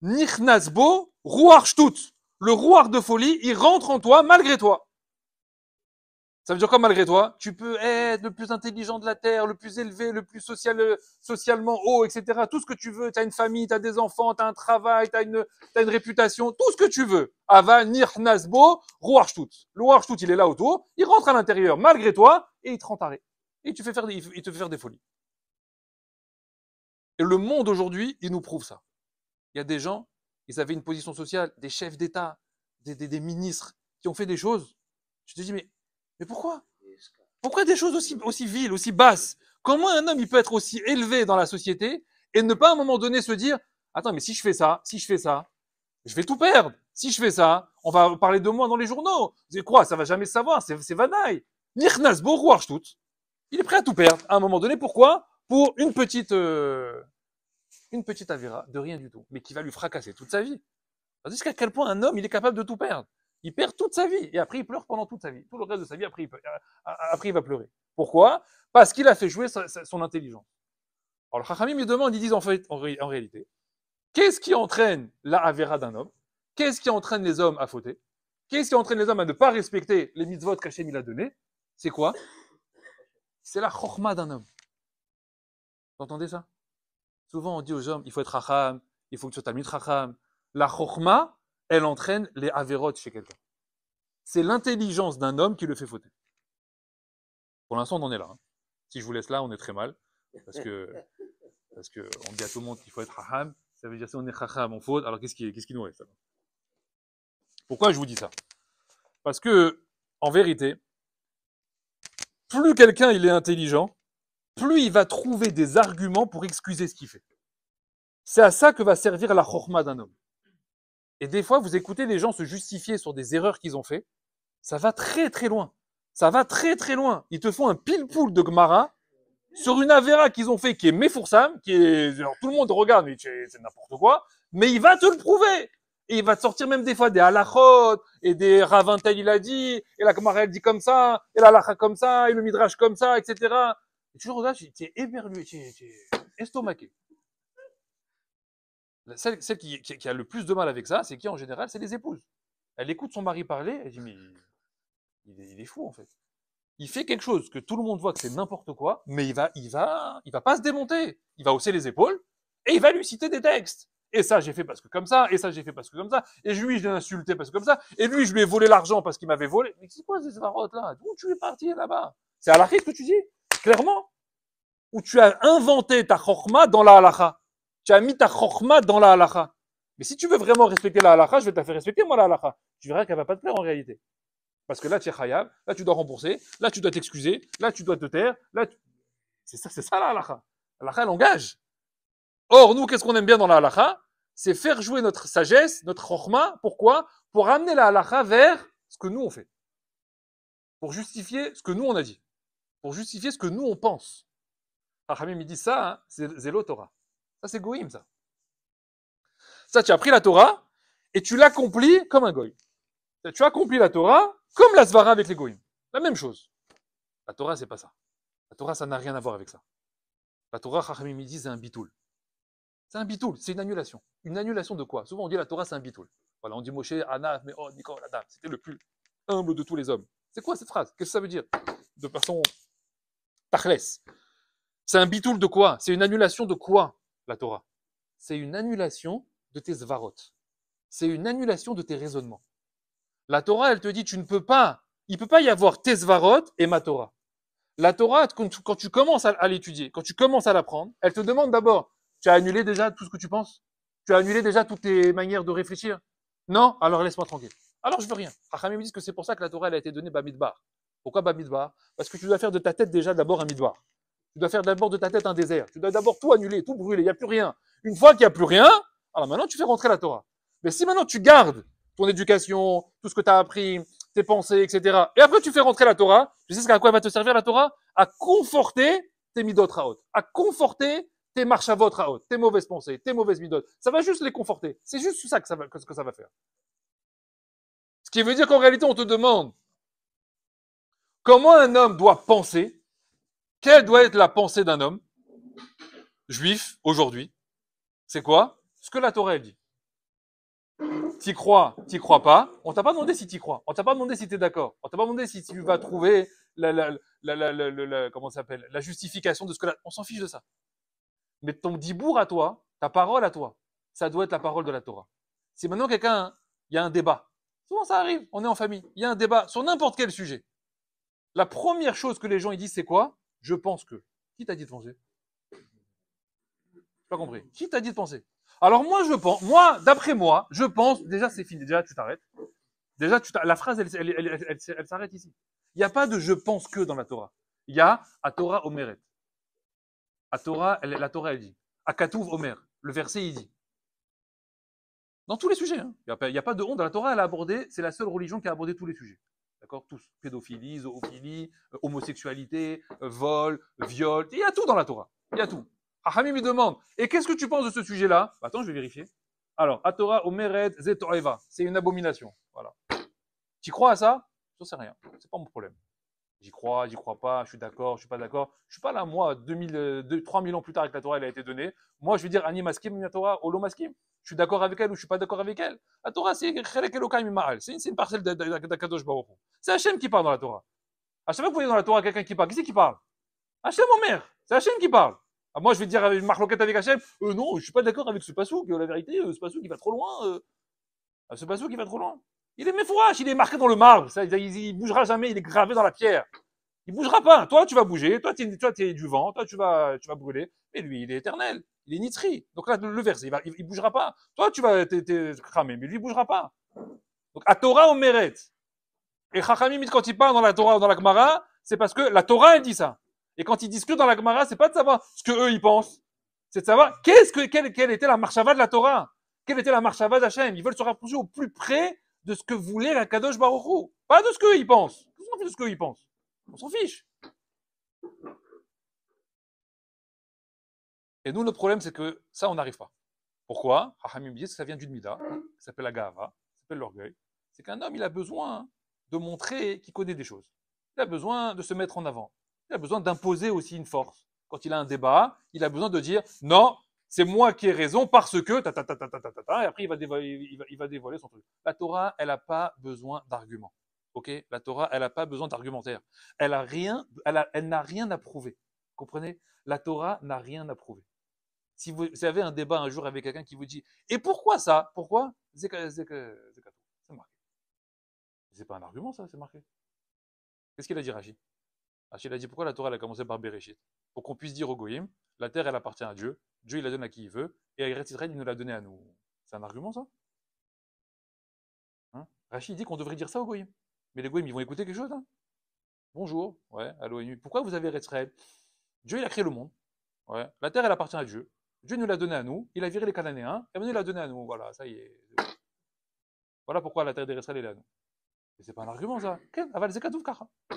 Nichnasbo, rouar shtut. Le rouar de folie, il rentre en toi, malgré toi. Ça veut dire quoi, malgré toi? Tu peux être le plus intelligent de la terre, le plus élevé, le plus socialement haut, etc. Tout ce que tu veux. Tu as une famille, tu as des enfants, tu as un travail, tu as une réputation, tout ce que tu veux. Ava, Nichnasbo, rouar shtut. Le rouar shtut, il est là autour, il rentre à l'intérieur, malgré toi, et il te rend taré. Et il te fait faire des folies. Et le monde aujourd'hui, il nous prouve ça. Il y a des gens, ils avaient une position sociale, des chefs d'État, des ministres, qui ont fait des choses. Je te dis, mais pourquoi? Pourquoi des choses aussi viles, aussi basses? Comment un homme, il peut être aussi élevé dans la société et ne pas à un moment donné se dire, attends, mais si je fais ça, je vais tout perdre. Si je fais ça, on va parler de moi dans les journaux. C'est quoi? Ça va jamais se savoir, c'est vanaille. Nichnasbo Ruachshtut. Il est prêt à tout perdre à un moment donné. Pourquoi? Pour une petite avéra de rien du tout, mais qui va lui fracasser toute sa vie. Jusqu'à quel point un homme, il est capable de tout perdre. Il perd toute sa vie, et après il pleure pendant toute sa vie. Tout le reste de sa vie, après il va pleurer. Pourquoi? Parce qu'il a fait jouer son intelligence. Alors le Chachamim, ils demandent, ils disent en réalité, qu'est-ce qui entraîne la avéra d'un homme? Qu'est-ce qui entraîne les hommes à fauter? Qu'est-ce qui entraîne les hommes à ne pas respecter les mitzvot qu'Hachem il a donné? C'est quoi? C'est la chokhma d'un homme. Vous entendez ça? Souvent, on dit aux hommes, il faut être racham, il faut que tu sois talmid racham. La chokhma, elle entraîne les avérotes chez quelqu'un. C'est l'intelligence d'un homme qui le fait fauter. Pour l'instant, on en est là. Hein. Si je vous laisse là, on est très mal. Parce que on dit à tout le monde qu'il faut être racham. Ça veut dire si on est racham, on faute. Alors qu'est-ce qui nous reste alors? Pourquoi je vous dis ça? Parce que, en vérité, plus quelqu'un il est intelligent, plus il va trouver des arguments pour excuser ce qu'il fait. C'est à ça que va servir la chokhma d'un homme. Et des fois, vous écoutez les gens se justifier sur des erreurs qu'ils ont fait, ça va très très loin. Ça va très très loin. Ils te font un pile-poule de Gemara sur une avéra qu'ils ont fait qui est Mefoursam, qui est... Alors, tout le monde regarde, mais c'est n'importe quoi, mais il va te le prouver. Et il va te sortir même des fois des halachot, et des ravintel il a dit, et la Gemara elle dit comme ça, et la halacha comme ça, et le midrash comme ça, etc. Et tu le regardes, tu es éberlué, tu es estomaqué. Celle qui a le plus de mal avec ça, c'est qui en général? C'est les épouses. Elle écoute son mari parler, elle dit mais il est fou en fait. Il fait quelque chose que tout le monde voit que c'est n'importe quoi, mais il va pas se démonter. Il va hausser les épaules et il va lui citer des textes. Et ça j'ai fait parce que comme ça, et ça j'ai fait parce que comme ça, et lui je l'ai insulté parce que comme ça, et lui je lui ai volé l'argent parce qu'il m'avait volé. Mais c'est quoi ces varottes là? D'où tu es parti là-bas? C'est halakha ce que tu dis? Clairement? Ou tu as inventé ta chokhma dans la halakha? Tu as mis ta chokhma dans la halakha. Mais si tu veux vraiment respecter la halakha, je vais te la faire respecter, moi, la halakha. Tu verras qu'elle va pas te plaire en réalité. Parce que là, tu es chayav, là, tu dois rembourser, là, tu dois t'excuser, là, tu dois te taire, là, c'est ça la halakha. La halakha, elle engage. Or, nous, qu'est-ce qu'on aime bien dans la halakha? C'est faire jouer notre sagesse, notre chorma. Pourquoi? Pour amener la halakha vers ce que nous on fait. Pour justifier ce que nous on a dit. Pour justifier ce que nous on pense. Rachamim, il dit ça, hein, c'est Zélo Torah. Ça, c'est Goïm, ça. Ça, tu as pris la Torah et tu l'accomplis comme un Goïm. Tu accomplis la Torah comme la Svara avec les Goïm. La même chose. La Torah, c'est pas ça. La Torah, ça n'a rien à voir avec ça. La Torah, Rachamim, il dit, c'est un bitoul. C'est un bitoul, c'est une annulation. Une annulation de quoi? Souvent, on dit la Torah, c'est un bitoul. Voilà, on dit Moshe, Anaf, mais oh, Nicole, Adam, c'était le plus humble de tous les hommes. C'est quoi cette phrase? Qu'est-ce que ça veut dire? De façon tachles. C'est un bitoul de quoi? C'est une annulation de quoi, la Torah? C'est une annulation de tes svarot. C'est une annulation de tes raisonnements. La Torah, elle te dit, tu ne peux pas, il ne peut pas y avoir tes svarot et ma Torah. La Torah, quand tu commences à l'étudier, quand tu commences à l'apprendre, elle te demande d'abord, tu as annulé déjà tout ce que tu penses? Tu as annulé déjà toutes tes manières de réfléchir? Non? Alors laisse-moi tranquille. Alors je veux rien. Rachamim me dit que c'est pour ça que la Torah elle a été donnée Bamidbar. Pourquoi Bamidbar? Parce que tu dois faire de ta tête déjà d'abord un midbar. Tu dois faire d'abord de ta tête un désert. Tu dois d'abord tout annuler, tout brûler. Il n'y a plus rien. Une fois qu'il n'y a plus rien, alors maintenant tu fais rentrer la Torah. Mais si maintenant tu gardes ton éducation, tout ce que tu as appris, tes pensées, etc. Et après tu fais rentrer la Torah, tu sais à quoi elle va te servir la Torah? À conforter tes midot raot, à conforter tes marchavot raot, tes mauvaises pensées, tes mauvaises midot. Ça va juste les conforter. C'est juste ça que ça va faire. Ce qui veut dire qu'en réalité, on te demande comment un homme doit penser, quelle doit être la pensée d'un homme juif aujourd'hui. C'est quoi? Ce que la Torah elle dit. T'y crois pas. On t'a pas demandé si t'y crois. On t'a pas demandé si t'es d'accord. On t'a pas demandé si tu vas trouver comment ça s'appelle, la justification de ce que on s'en fiche de ça. Mais ton dibour à toi, ta parole à toi, ça doit être la parole de la Torah. Si maintenant quelqu'un, il y a un débat, souvent ça arrive, on est en famille, il y a un débat sur n'importe quel sujet. La première chose que les gens ils disent, c'est quoi? Je pense que. Qui t'a dit de penser? J'ai pas compris. Qui t'a dit de penser? Alors moi, je pense, d'après moi, je pense, déjà c'est fini, déjà tu t'arrêtes. Déjà, la phrase, elle s'arrête ici. Il n'y a pas de je pense que dans la Torah. Il y a à Torah Omeret. À Torah, la Torah, elle dit. À Katouv Omer. Le verset, il dit. Dans tous les sujets. Hein. Il n'y a pas de honte. Dans la Torah, elle a abordé, c'est la seule religion qui a abordé tous les sujets. D'accord? Tous. Pédophilie, zoophilie, homosexualité, vol, viol. Il y a tout dans la Torah. Il y a tout. Hachamim me demande, et qu'est-ce que tu penses de ce sujet-là? Attends, je vais vérifier. Alors, à Torah Omeret Zetoeva. C'est une abomination. Voilà. Tu crois à ça? Je sais rien. C'est pas mon problème. J'y crois pas, je suis d'accord, je suis pas d'accord. Je suis pas là, moi, 3000 ans plus tard que la Torah elle a été donnée. Moi, je vais dire, Ani maskim, la Torah, Olo maskim. Je suis d'accord avec elle ou je suis pas d'accord avec elle. La Torah, c'est une parcelle d'Akadosh Baruch Hu. C'est Hachem qui parle dans la Torah. À chaque fois que vous voyez dans la Torah quelqu'un qui parle, qui c'est qui parle? Hachem, mon mère. C'est Hachem qui parle. Ah, moi, je vais dire avec marloquette avec Hachem, non, je suis pas d'accord avec ce pasouk. La vérité, ce pasouk, il va trop loin. Ce pasouk, il va trop loin. Il est méfourache, il est marqué dans le marbre. Ça, il bougera jamais, il est gravé dans la pierre. Il bougera pas. Toi, tu vas bouger. Toi, t'es du vent. Toi, tu vas brûler. Mais lui, il est éternel. Il est nitri. Donc là, le verset, il bougera pas. Toi, tu vas t'es cramé, mais lui, il bougera pas. Donc, à Torah, on mérite. Et Chachamim, quand il parle dans la Torah ou dans la Gemara, c'est parce que la Torah, elle dit ça. Et quand ils discutent dans la Gemara, c'est pas de savoir ce que eux, ils pensent. C'est de savoir quelle était la marchava de la Torah. Quelle était la marchava d'Hachem. Ils veulent se rapprocher au plus près de ce que voulait la Kadosh Baruch Hu. Pas de ce qu'eux, ils pensent. On s'en fiche de ce qu'eux, ils pensent. On s'en fiche. Et nous, notre problème, c'est que ça, on n'arrive pas. Pourquoi? Hachamim dit que ça vient d'une mida, qui s'appelle la gava, qui s'appelle l'orgueil. C'est qu'un homme, il a besoin de montrer qu'il connaît des choses. Il a besoin de se mettre en avant. Il a besoin d'imposer aussi une force. Quand il a un débat, il a besoin de dire non, c'est moi qui ai raison parce que et après il va dévoiler son truc. La Torah, elle n'a pas besoin d'arguments. Ok? La Torah, elle n'a pas besoin d'argumentaire. Elle n'a rien à prouver. Comprenez? La Torah n'a rien à prouver. Si vous avez un débat un jour avec quelqu'un qui vous dit et pourquoi ça? Pourquoi? C'est marqué. C'est pas un argument ça, c'est marqué. Qu'est-ce qu'il a dit Rachid? Rachid a dit pourquoi la Torah elle a commencé par Bereshit? Pour qu'on puisse dire au Goïm, la terre elle appartient à Dieu, Dieu il la donne à qui il veut, et Eretz Israël il nous l'a donné à nous. C'est un argument ça? Hein? Rachid dit qu'on devrait dire ça au Goïm. Mais les Goïm ils vont écouter quelque chose hein? Bonjour, ouais, allô, pourquoi vous avez Eretz Israël? Dieu il a créé le monde, ouais. La terre elle appartient à Dieu. Dieu nous l'a donné à nous, il a viré les Cananéens, et maintenant il l'a donné à nous. Voilà, ça y est. Voilà pourquoi la terre d'Israël est là. Mais c'est pas un argument, ça.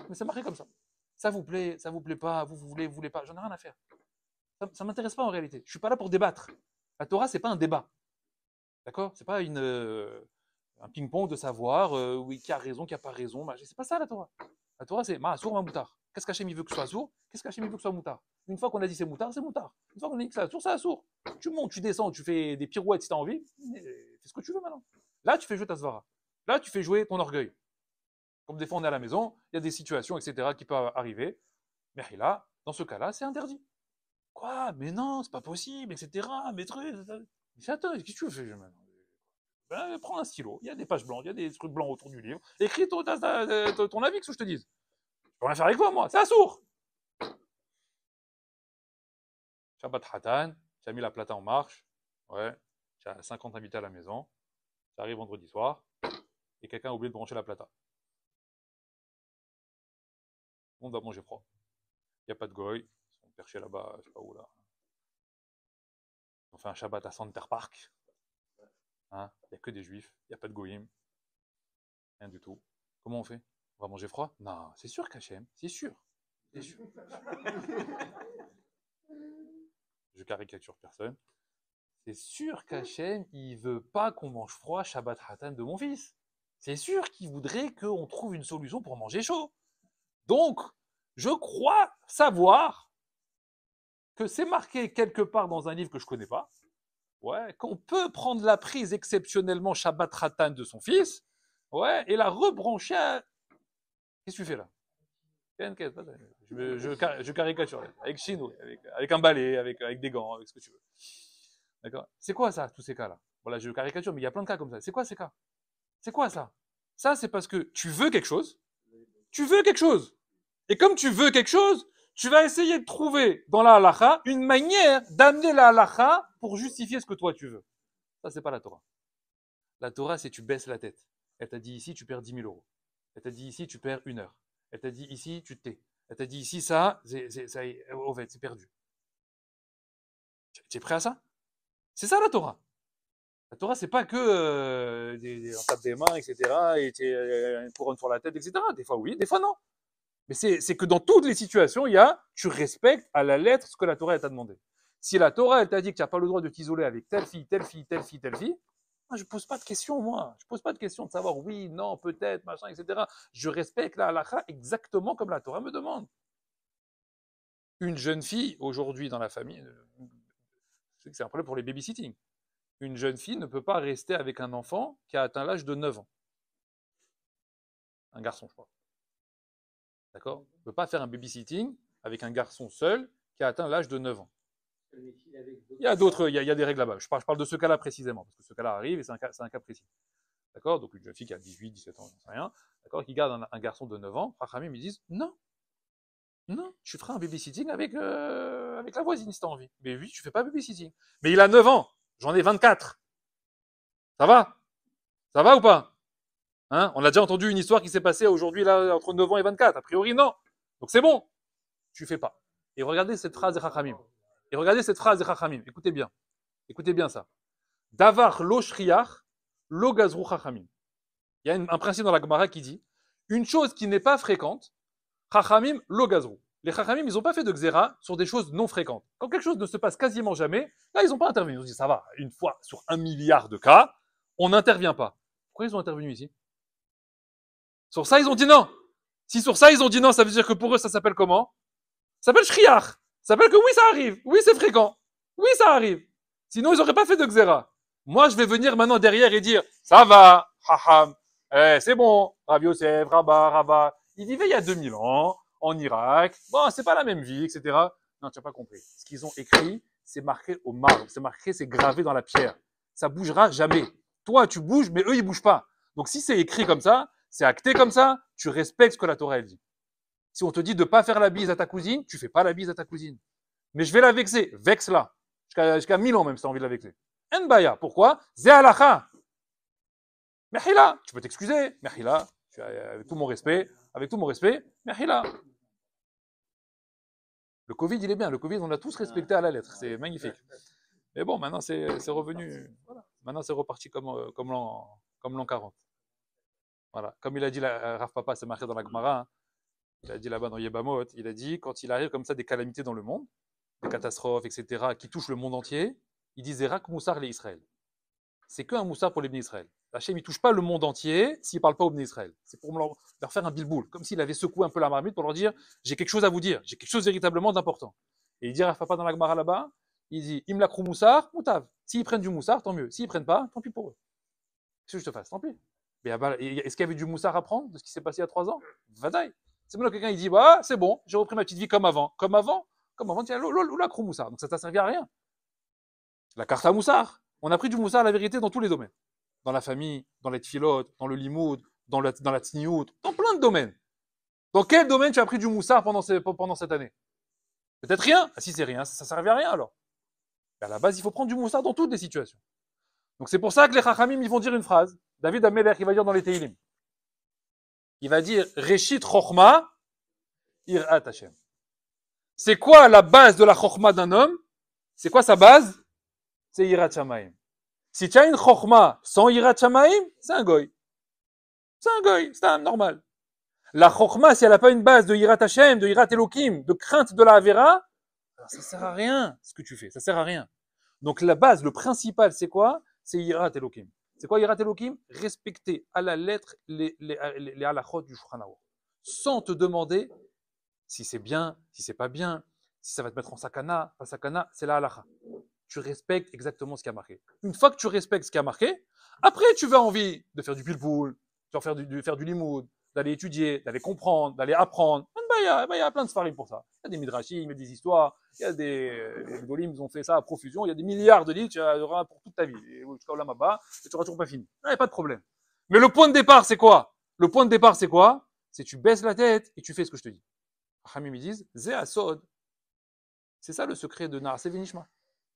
Mais c'est marqué comme ça. Ça vous plaît pas, vous voulez pas, j'en ai rien à faire. Ça m'intéresse pas en réalité. Je suis pas là pour débattre. La Torah, c'est pas un débat. D'accord? C'est pas un ping-pong de savoir oui, qui a raison, qui a pas raison. C'est pas ça la Torah. La Torah, c'est Ma'asour, Ma'moutard. Qu'est-ce qu'Hachem il veut que ce soit Assour? Qu'est-ce qu'Hachem il veut que ce soit Moutard? Une fois qu'on a dit c'est Moutard, c'est Moutard. Une fois qu'on a dit que c'est Assour, c'est Assour. Tu montes, tu descends, tu fais des pirouettes si tu as envie. Fais ce que tu veux maintenant. Là, tu fais jouer ta svara. Là, tu fais jouer ton orgueil. Comme des fois, on est à la maison, il y a des situations, etc., qui peuvent arriver. Mais là, dans ce cas-là, c'est interdit. Quoi? Mais non, c'est pas possible, etc. Mais trucs. Mais attends, qu'est-ce que tu veux faire maintenant? Ben, prends un stylo, il y a des pages blanches, il y a des trucs blancs autour du livre. Écris ton avis, que je te dise. Je peux rien faire avec toi, moi, c'est Assour. Shabbat Hatan, tu as mis la plata en marche. Ouais, tu as 50 invités à la maison. Ça arrive vendredi soir. Et quelqu'un a oublié de brancher la plata. On va manger froid. Il n'y a pas de goy. Ils sont perchés là-bas, je sais pas où là. On fait un Shabbat à Center Park. Hein, il n'y a que des juifs. Il n'y a pas de goyim. Rien du tout. Comment on fait? On va manger froid? Non, c'est sûr qu'Hachem. C'est sûr. C'est sûr. Je caricature personne. C'est sûr qu'Hachem, il veut pas qu'on mange froid Shabbat Hatan de mon fils. C'est sûr qu'il voudrait qu'on trouve une solution pour manger chaud. Donc, je crois savoir que c'est marqué quelque part dans un livre que je connais pas, ouais, qu'on peut prendre la prise exceptionnellement Shabbat Hatan de son fils, ouais, et la rebrancher à... Qu'est-ce que tu fais là? Je caricature, avec chino, avec un balai, avec des gants, avec ce que tu veux. D'accord? C'est quoi ça, tous ces cas-là? Voilà, je caricature, mais il y a plein de cas comme ça. C'est quoi ces cas? C'est quoi ça? Ça, c'est parce que tu veux quelque chose. Tu veux quelque chose. Et comme tu veux quelque chose, tu vas essayer de trouver dans la halakha une manière d'amener la halakha pour justifier ce que toi tu veux. Ça, c'est pas la Torah. La Torah, c'est tu baisses la tête. Elle t'a dit ici, tu perds 10 000 euros. Elle t'a dit ici, tu perds 1 heure. Elle t'a dit ici, tu te tais. Elle t'a dit ici, ça, au fait, c'est perdu. Tu es prêt à ça? C'est ça la Torah. La Torah, c'est pas que on tape des mains, etc., et une couronne sur la tête, etc. Des fois oui, des fois non. Mais c'est que dans toutes les situations, tu respectes à la lettre ce que la Torah t'a demandé. Si la Torah, elle t'a dit que tu n'as pas le droit de t'isoler avec telle fille, telle fille, telle fille, telle fille, moi, je pose pas de questions, moi. Je pose pas de questions de savoir oui, non, peut-être, machin, etc. Je respecte la halakha exactement comme la Torah me demande. Une jeune fille, aujourd'hui, dans la famille, c'est un problème pour les babysitting. Une jeune fille ne peut pas rester avec un enfant qui a atteint l'âge de 9 ans. Un garçon, je crois. D'accord? On ne peut pas faire un babysitting avec un garçon seul qui a atteint l'âge de 9 ans. Il y a d'autres, il y a des règles là-bas. Je parle de ce cas-là précisément, parce que ce cas-là arrive et c'est un cas précis. D'accord? Donc une jeune fille qui a 18, 17 ans, j'en sais rien, d'accord, qui garde un garçon de 9 ans, Rachamim me disent non, tu feras un babysitting avec la voisine si tu as envie. Mais oui, tu fais pas babysitting. Mais il a 9 ans, j'en ai 24. Ça va? Ça va ou pas? Hein? On a déjà entendu une histoire qui s'est passée aujourd'hui là entre 9 ans et 24. A priori, non. Donc c'est bon. Tu fais pas. Et regardez cette phrase de Chachamim. Écoutez bien. Écoutez bien ça. Davar lo shriach, lo gazru Chachamim. Il y a un principe dans la Gemara qui dit une chose qui n'est pas fréquente, Chachamim lo gazru. Les Chachamim, ils n'ont pas fait de xéra sur des choses non fréquentes. Quand quelque chose ne se passe quasiment jamais, là, ils n'ont pas intervenu. Ils ont dit, ça va, une fois sur 1 milliard de cas, on n'intervient pas. Pourquoi ils ont intervenu ici? Sur ça, ils ont dit non. Si sur ça, ils ont dit non, ça veut dire que pour eux, ça s'appelle comment? Ça s'appelle shriach. Ça s'appelle que oui, ça arrive. Oui, c'est fréquent. Oui, ça arrive. Sinon, ils n'auraient pas fait de xéra. Moi, je vais venir maintenant derrière et dire, ça va, haham, c'est bon, Rav Yosef, Rabba. Il vivait il y a 2000 ans, en Irak. Bon, c'est pas la même vie, etc. Non, tu n'as pas compris. Ce qu'ils ont écrit, c'est marqué au marbre. C'est marqué, c'est gravé dans la pierre. Ça bougera jamais. Toi, tu bouges, mais eux, ils bougent pas. Donc, si c'est écrit comme ça, c'est acté comme ça, tu respectes ce que la Torah elle dit. Si on te dit de ne pas faire la bise à ta cousine, tu fais pas la bise à ta cousine. Mais je vais la vexer, vexe-la. Jusqu'à 1000 ans même si tu as envie de la vexer. Enbaya, pourquoi? Zé alacha. Mehila, tu peux t'excuser. Mehila, avec tout mon respect, Mehila. Le Covid, il est bien. Le Covid, on l'a tous respecté à la lettre. C'est magnifique. Mais bon, maintenant c'est revenu. Voilà. Maintenant c'est reparti comme l'an 40. Voilà. Comme il a dit, Rav Papa, c'est marqué dans la Gemara, hein. Il a dit là-bas dans Yebamot, il a dit quand il arrive comme ça des calamités dans le monde, des catastrophes, etc., qui touchent le monde entier, il disait Rak Moussar les Israël. C'est qu'un Moussar pour les Bnei Israël. Hachem, il ne touche pas le monde entier s'il ne parle pas aux Bnei Israël. C'est pour leur faire un bilboul, comme s'il avait secoué un peu la marmite pour leur dire j'ai quelque chose à vous dire, j'ai quelque chose véritablement d'important. Et il dit Rav Papa dans la Gemara là-bas, il dit Im lakrou Moussar, moutav. S'ils prennent du Moussar, tant mieux. S'ils ne prennent pas, tant pis pour eux. Qu'est-ce que je te fasse? Tant pis. Mais est-ce qu'il y avait du Moussar à prendre de ce qui s'est passé il y a 3 ans? Vadaï. C'est maintenant quelqu'un il dit bah, c'est bon, j'ai repris ma petite vie comme avant. Comme avant, tiens, la krou Moussar. Donc ça t'a servi à rien. La carte à Moussar. On a pris du Moussar, la vérité, dans tous les domaines. Dans la famille, dans les tfilotes, dans le limoud, dans la tsniout, dans plein de domaines. Dans quel domaine tu as pris du Moussar pendant cette année? Peut-être rien. Ah, si c'est rien, ça ne servait à rien alors. Mais à la base, il faut prendre du Moussar dans toutes les situations. Donc c'est pour ça que les Chachamim, ils vont dire une phrase. David Amelech, il va dire dans les Teilim. Il va dire Reshit Chochma, Irat Hashem. C'est quoi la base de la Chochma d'un homme? C'est quoi sa base? C'est Irat Shamayim. Si tu as une Chochma sans Irat Shamayim, c'est un goy. C'est un goy, c'est un normal. La Chochma, si elle n'a pas une base de Irat Hashem, de Irat Elohim, de crainte de la Avera, ça ne sert à rien ce que tu fais, ça ne sert à rien. Donc la base, le principal, c'est quoi? C'est Irat Elohim. C'est quoi Irat Elohim? Respecter à la lettre les halachot du Shulchan Aruch. Sans te demander si c'est bien, si c'est pas bien, si ça va te mettre en sakana, pas sakana, c'est la halacha. Tu respectes exactement ce qui a marqué. Une fois que tu respectes ce qui a marqué, après tu vas envie de faire du pilpoul, de faire du limoud, d'aller étudier, d'aller comprendre, d'aller apprendre. Il y a plein de sfarim pour ça. Il y a des midrashim, il y a des histoires, il y a des golim, ils ont fait ça à profusion, il y a des milliards de livres, tu auras pour toute ta vie. Et jusqu'à là-bas, et tu n'auras toujours pas fini. Il n'y a pas de problème. Mais le point de départ, c'est quoi? Le point de départ, c'est quoi? C'est tu baisses la tête et tu fais ce que je te dis. Hamim, ils disent, Zé Asod. C'est ça le secret de Narasé Vinishma.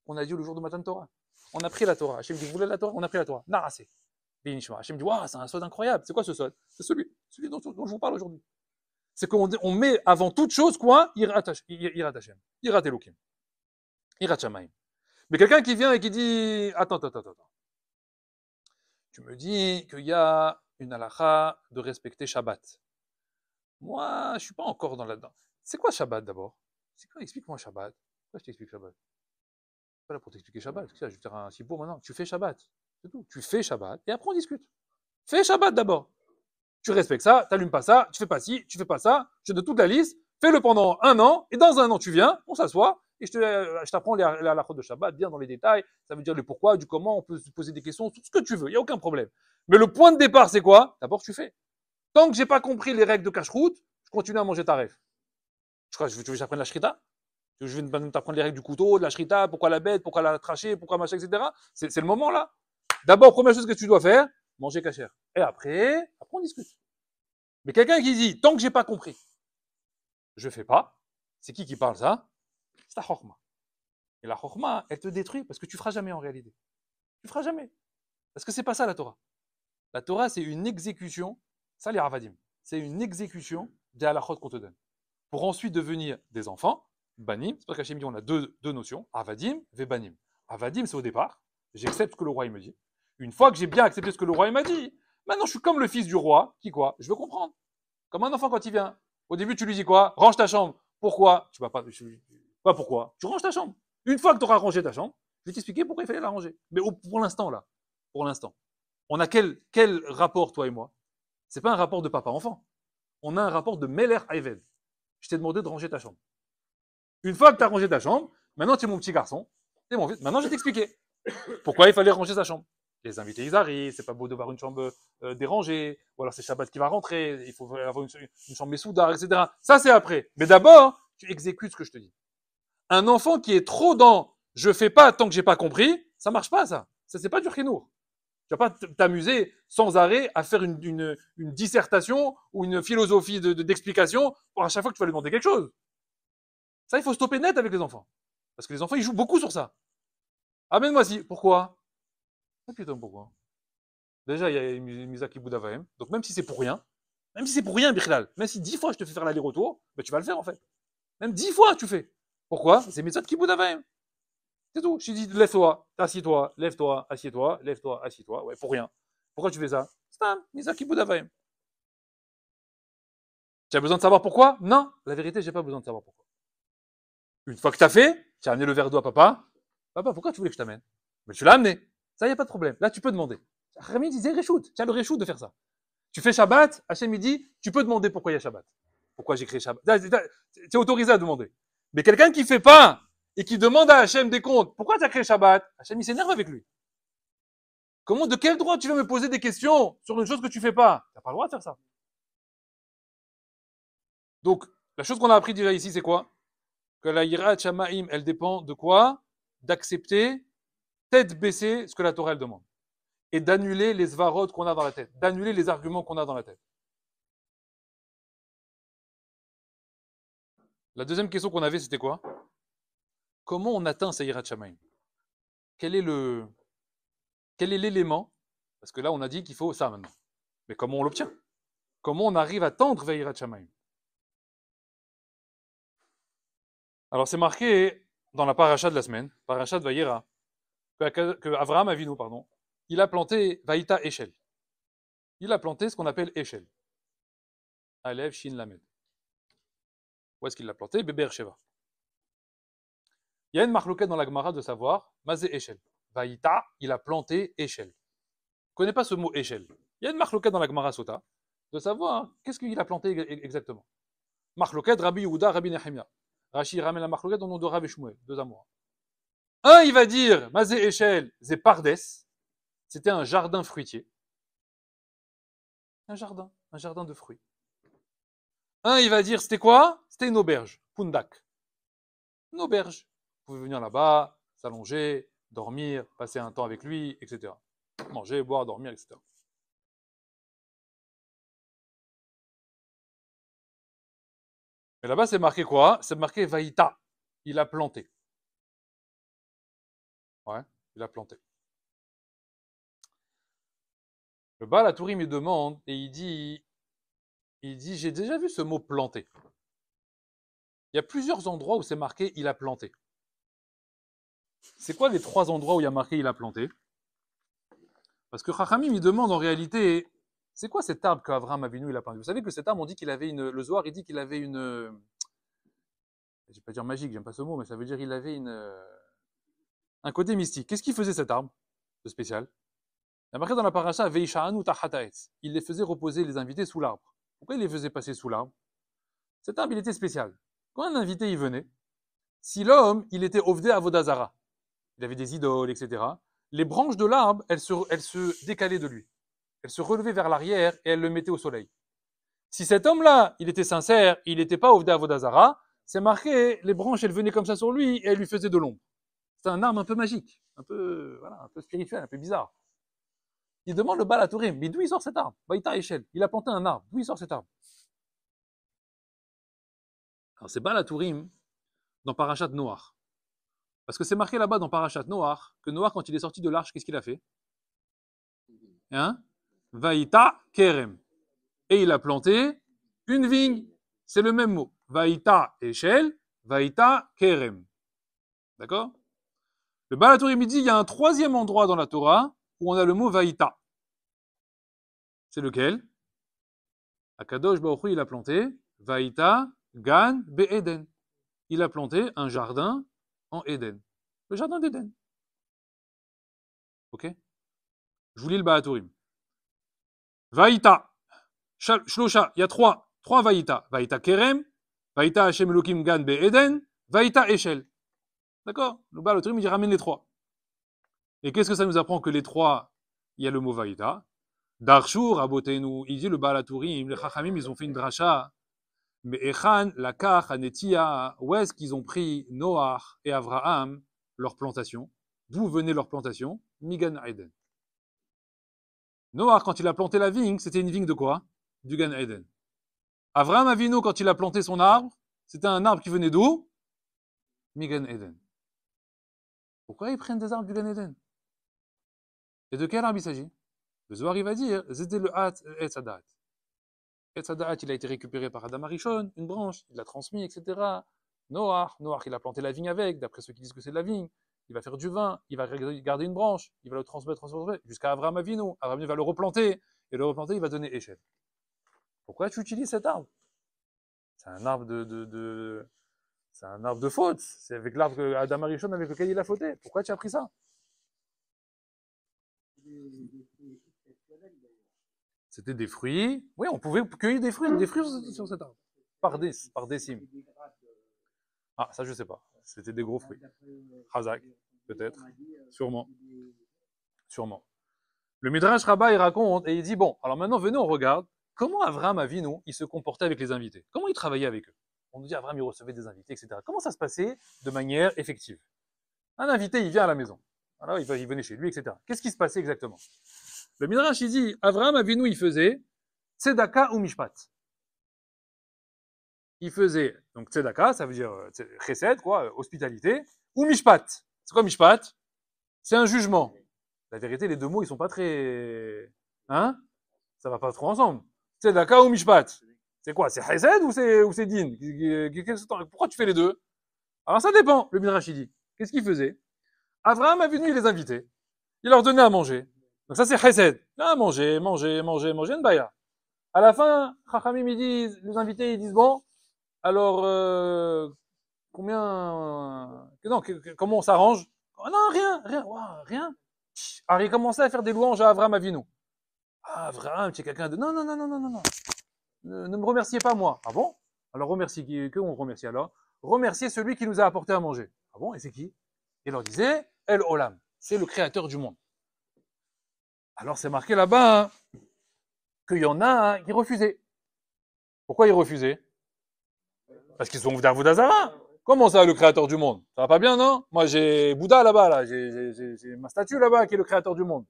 On a dit le jour de Matan Torah. On a pris la Torah. Hachem dit, vous voulez la Torah? On a pris la Torah. Narasé Vinishma. Hachem dit, waouh, c'est un sod incroyable. C'est quoi ce sod? C'est celui dont je vous parle aujourd'hui. C'est qu'on met avant toute chose quoi? Irat Hashem. Irat Elohim. Irat Shamayim. Mais quelqu'un qui vient et qui dit, attends. Tu me dis qu'il y a une halakha de respecter Shabbat. Moi, je ne suis pas encore là-dedans. C'est quoi Shabbat d'abord? C'est quoi? Explique-moi Shabbat. Pourquoi je t'explique Shabbat? Pas là pour t'expliquer Shabbat. Je vais te faire un sibour maintenant. Tu fais Shabbat. C'est tout. Tu fais Shabbat et après on discute. Fais Shabbat d'abord. Tu respectes ça, tu n'allumes pas ça, tu fais pas ci, tu fais pas ça. Je te donne toute la liste. Fais-le pendant 1 an et dans 1 an tu viens, on s'assoit et je t'apprends les halachot de Shabbat bien dans les détails. Ça veut dire le pourquoi, du comment. On peut se poser des questions, tout ce que tu veux. Il n'y a aucun problème. Mais le point de départ, c'est quoi? D'abord, tu fais. Tant que j'ai pas compris les règles de cache-route, je continue à manger taref. Tu veux que j'apprenne la shrita? Je vais t'apprendre les règles du couteau, de la shrita, pourquoi la bête, pourquoi la tracher, pourquoi machin, etc. C'est le moment là. D'abord, première chose que tu dois faire, manger cachère. Et après on discute. Mais quelqu'un qui dit, tant que j'ai pas compris, je fais pas, c'est qui parle ça? C'est la chokma. Et la chokma, elle te détruit parce que tu feras jamais en réalité. Tu feras jamais. Parce que c'est pas ça la Torah. La Torah, c'est une exécution, ça les Ravadim, c'est une exécution des halachot qu'on te donne. Pour ensuite devenir des enfants, banim, c'est parce qu'Hachem dit on a deux notions, avadim, vebanim. Avadim, c'est au départ, j'accepte ce que le roi il me dit. Une fois que j'ai bien accepté ce que le roi il m'a dit, maintenant je suis comme le fils du roi, qui quoi? Je veux comprendre. Comme un enfant quand il vient. Au début, tu lui dis quoi? Range ta chambre. Pourquoi? Tu vas pas. Pas pourquoi? Tu ranges ta chambre. Une fois que tu auras rangé ta chambre, je vais t'expliquer pourquoi il fallait la ranger. Mais pour l'instant, là, on a quel rapport, toi et moi? C'est pas un rapport de papa-enfant. On a un rapport de Meler Ayved. Je t'ai demandé de ranger ta chambre. Une fois que tu as rangé ta chambre, maintenant tu es mon petit garçon. Maintenant, je vais t'expliquer pourquoi il fallait ranger sa chambre. Les invités, ils arrivent, c'est pas beau de voir une chambre dérangée, ou alors c'est Shabbat qui va rentrer, il faut avoir une chambre messoudar, etc. Ça, c'est après. Mais d'abord, tu exécutes ce que je te dis. Un enfant qui est trop dans « je fais pas tant que j'ai pas compris », ça marche pas, ça. Ça, c'est pas du chinour. Tu vas pas t'amuser sans arrêt à faire une dissertation ou une philosophie d'explication pour à chaque fois que tu vas lui demander quelque chose. Ça, il faut stopper net avec les enfants. Parce que les enfants, ils jouent beaucoup sur ça. Amène-moi-ci. Pourquoi? Ah putain, pourquoi? Déjà, il y a une Misa qui Boudavaem. Donc, même si c'est pour rien, Bichlal, même si 10 fois je te fais faire l'aller-retour, ben, tu vas le faire en fait. Même 10 fois tu fais. Pourquoi? C'est Misa qui Boudavaem. C'est tout. Je dis lève-toi, assis-toi, lève-toi, assieds-toi, lève-toi, assis-toi. Ouais, pour rien. Pourquoi tu fais ça? Stam, Misa Kibudavaim. Tu as besoin de savoir pourquoi? Non, la vérité, j'ai pas besoin de savoir pourquoi. Une fois que tu as fait, tu as amené le verre d'eau à papa. Papa, pourquoi tu voulais que je t'amène? Mais tu l'as amené. Ça, y a pas de problème. Là, tu peux demander. Rami disait Réchout. Tu as le Réchout de faire ça. Tu fais Shabbat, Hachem il dit, tu peux demander pourquoi il y a Shabbat. Pourquoi j'ai créé Shabbat. Tu es autorisé à demander. Mais quelqu'un qui fait pas et qui demande à Hachem des comptes, pourquoi tu as créé Shabbat? Hachem il s'énerve avec lui. Comment, de quel droit tu veux me poser des questions sur une chose que tu fais pas? Tu n'as pas le droit de faire ça. Donc, la chose qu'on a appris déjà ici, c'est quoi? Que la Yirat Shamaim, elle dépend de quoi? D'accepter, tête baissée, ce que la Torah elle demande. Et d'annuler les svarot qu'on a dans la tête, d'annuler les arguments qu'on a dans la tête. La deuxième question qu'on avait, c'était quoi? Comment on atteint sa Yirat Shamaim? Quel est l'élément? Parce que là, on a dit qu'il faut ça maintenant. Mais comment on l'obtient? Comment on arrive à tendre vers Yirat Shamaim? Alors, c'est marqué dans la paracha de la semaine, paracha de Vayera, que Avraham Avinu, il a planté Vaïta Eshel. Il a planté ce qu'on appelle Eshel. Alev Shin Lamed. Où est-ce qu'il l'a planté? Beber Sheva. Il y a une marloquette dans la Gemara de savoir, Mazé Eshel. Vaïta, il a planté Eshel. Je ne connais pas ce mot Eshel. Il y a une marloquette dans la Gemara Sota de savoir qu'est-ce qu'il a planté exactement. Marloquette, Rabbi Yehuda, Rabbi Nehemia. Rashi ramène la marloquette au nom de Rav et Shmuel, deux amours. Un, il va dire, Mazé Eshel, c'est Pardes. C'était un jardin fruitier. Un jardin de fruits. Un, il va dire, c'était quoi? C'était une auberge, Pundak. Une auberge. Vous pouvez venir là-bas, s'allonger, dormir, passer un temps avec lui, etc. Manger, boire, dormir, etc. Mais là-bas, c'est marqué quoi? C'est marqué Vaïta. Il a planté. Ouais, il a planté. Le Baal HaTurim, il demande et il dit, j'ai déjà vu ce mot planter. Il y a plusieurs endroits où c'est marqué il a planté. C'est quoi les 3 endroits où il y a marqué il a planté? Parce que Chachamim, il demande en réalité, c'est quoi cet arbre qu'Avraham Avinu il a planté? Vous savez que cet arbre, on dit qu'il avait le Zohar, il dit qu'il avait une, je vais pas dire magique, j'aime pas ce mot, mais ça veut dire qu'il avait un côté mystique. Qu'est-ce qu'il faisait cet arbre de spécial? Il y a marqué dans la paracha, Veisha'anu tahataetz. Il les faisait reposer les invités sous l'arbre. Pourquoi il les faisait passer sous l'arbre? Cet arbre, il était spécial. Quand un invité y venait, si l'homme, il était ovdé à Vodazara, il avait des idoles, etc., les branches de l'arbre, elles se décalaient de lui. Elles se relevaient vers l'arrière et elles le mettaient au soleil. Si cet homme-là, il était sincère, il n'était pas ovdé à Vodazara, c'est marqué, les branches, elles venaient comme ça sur lui et elles lui faisaient de l'ombre. C'est un arbre un peu magique, un peu spirituel, un peu bizarre. Il demande le Baal HaTurim, mais d'où il sort cet arbre? Vaïta Eshel, il a planté un arbre, d'où il sort cet arbre? Alors c'est Baal HaTurim dans Parashat Noach. Parce que c'est marqué là-bas dans Parashat Noach, que Noach, quand il est sorti de l'arche, qu'est-ce qu'il a fait? Hein? Vaïta Kerem. Et il a planté une vigne. C'est le même mot. Vaïta Eshel, Vaïta Kerem. D'accord? Le Baal HaTurim dit, il y a un 3e endroit dans la Torah où on a le mot Vaïta. C'est lequel? Akadosh Baruch Hu, il a planté Vaïta Gan Be'eden. Il a planté un jardin en Éden. Le jardin d'Éden. Ok? Je vous lis le Baal HaTurim. Vaïta. Shlosha. Il y a 3 Vaïta. Vaïta Kerem. Vaïta Hashem Elokim Gan Be'eden. Vaïta Eshel. D'accord? Le Baal HaTurim, il ramène les 3. Et qu'est-ce que ça nous apprend que les 3, il y a le mot Vaïta? Darshur, Abotenu, il dit le Baal HaTurim, les Chachamim, ils ont fait une dracha. Mais Echan, Lakach, Anetia, où est-ce qu'ils ont pris Noach et Avraham, leur plantation? D'où venait leur plantation? Migan Eden. Noach, quand il a planté la vigne, c'était une vigne de quoi? Du Gan Eden. Avraham Avinu, quand il a planté son arbre, c'était un arbre qui venait d'où? Migan Eden. Pourquoi ils prennent des arbres du Gan Eden? Et de quel arbre il s'agit? Le Zohar, il va dire, c'était le Hat Etz Hadat. Etz Hadat, il a été récupéré par Adam Arishon, une branche, il l'a transmis, etc. Noach, il a planté la vigne avec, d'après ceux qui disent que c'est de la vigne. il va faire du vin, il va garder une branche, il va le transmettre, jusqu'à Avraham Avinu. Avraham Avinu va le replanter, et le replanter, il va donner Échelle. Pourquoi tu utilises cet arbre? C'est un arbre c'est un arbre de faute. C'est avec l'arbre que Adam Arishon avec lequel il a fauté. Pourquoi tu as pris ça? C'était des fruits. Oui, on pouvait cueillir des fruits sur cet arbre. Par décime. Ah, ça, je sais pas. C'était des gros fruits. Hazak, peut-être. Sûrement. Le Midrash Rabbah, il raconte, et il dit, bon, alors maintenant, venez, on regarde comment Avraham Avinu, il se comportait avec les invités. Comment il travaillait avec eux? On nous dit, Avraham, il recevait des invités, etc. Comment ça se passait de manière effective? Un invité, il vient à la maison. Alors, il venait chez lui, etc. Qu'est-ce qui se passait exactement? Le Midrash, il dit, Avraham Avinu, il faisait tzedaka ou mishpat. Il faisait, donc tzedaka, ça veut dire chesed, quoi, hospitalité, ou mishpat. C'est quoi mishpat? C'est un jugement. La vérité, les deux mots, ils sont pas très... Hein? Ça va pas trop ensemble. Tzedaka ou mishpat. C'est quoi? C'est chesed ou c'est din? Pourquoi tu fais les deux? Alors ça dépend, le Midrash, il dit. Qu'est-ce qu'il faisait? Avraham Avinu, il les invitait. Il leur donnait à manger. Donc ça, c'est chesed. Ah, manger, une baya. À la fin, Chachamim, ils disent, les invités, ils disent, bon, alors, comment on s'arrange? Oh, non, rien. Alors, il commençait à faire des louanges à Avraham Avinu. Ah, Avraham, tu es quelqu'un de... Non. Ne me remerciez pas, moi. Ah bon? Alors, remercie qui on remercie alors? Remerciez celui qui nous a apporté à manger. Ah bon? Et c'est qui? Il leur disait, El Olam. C'est le créateur du monde. Alors, c'est marqué là-bas, hein, qu'il y en a qui refusaient. Pourquoi ils refusaient? Parce qu'ils sont d'Avoudazara. Comment ça, le créateur du monde? Ça va pas bien, non? Moi, j'ai Bouddha là-bas, là. J'ai ma statue là-bas qui est le créateur du monde.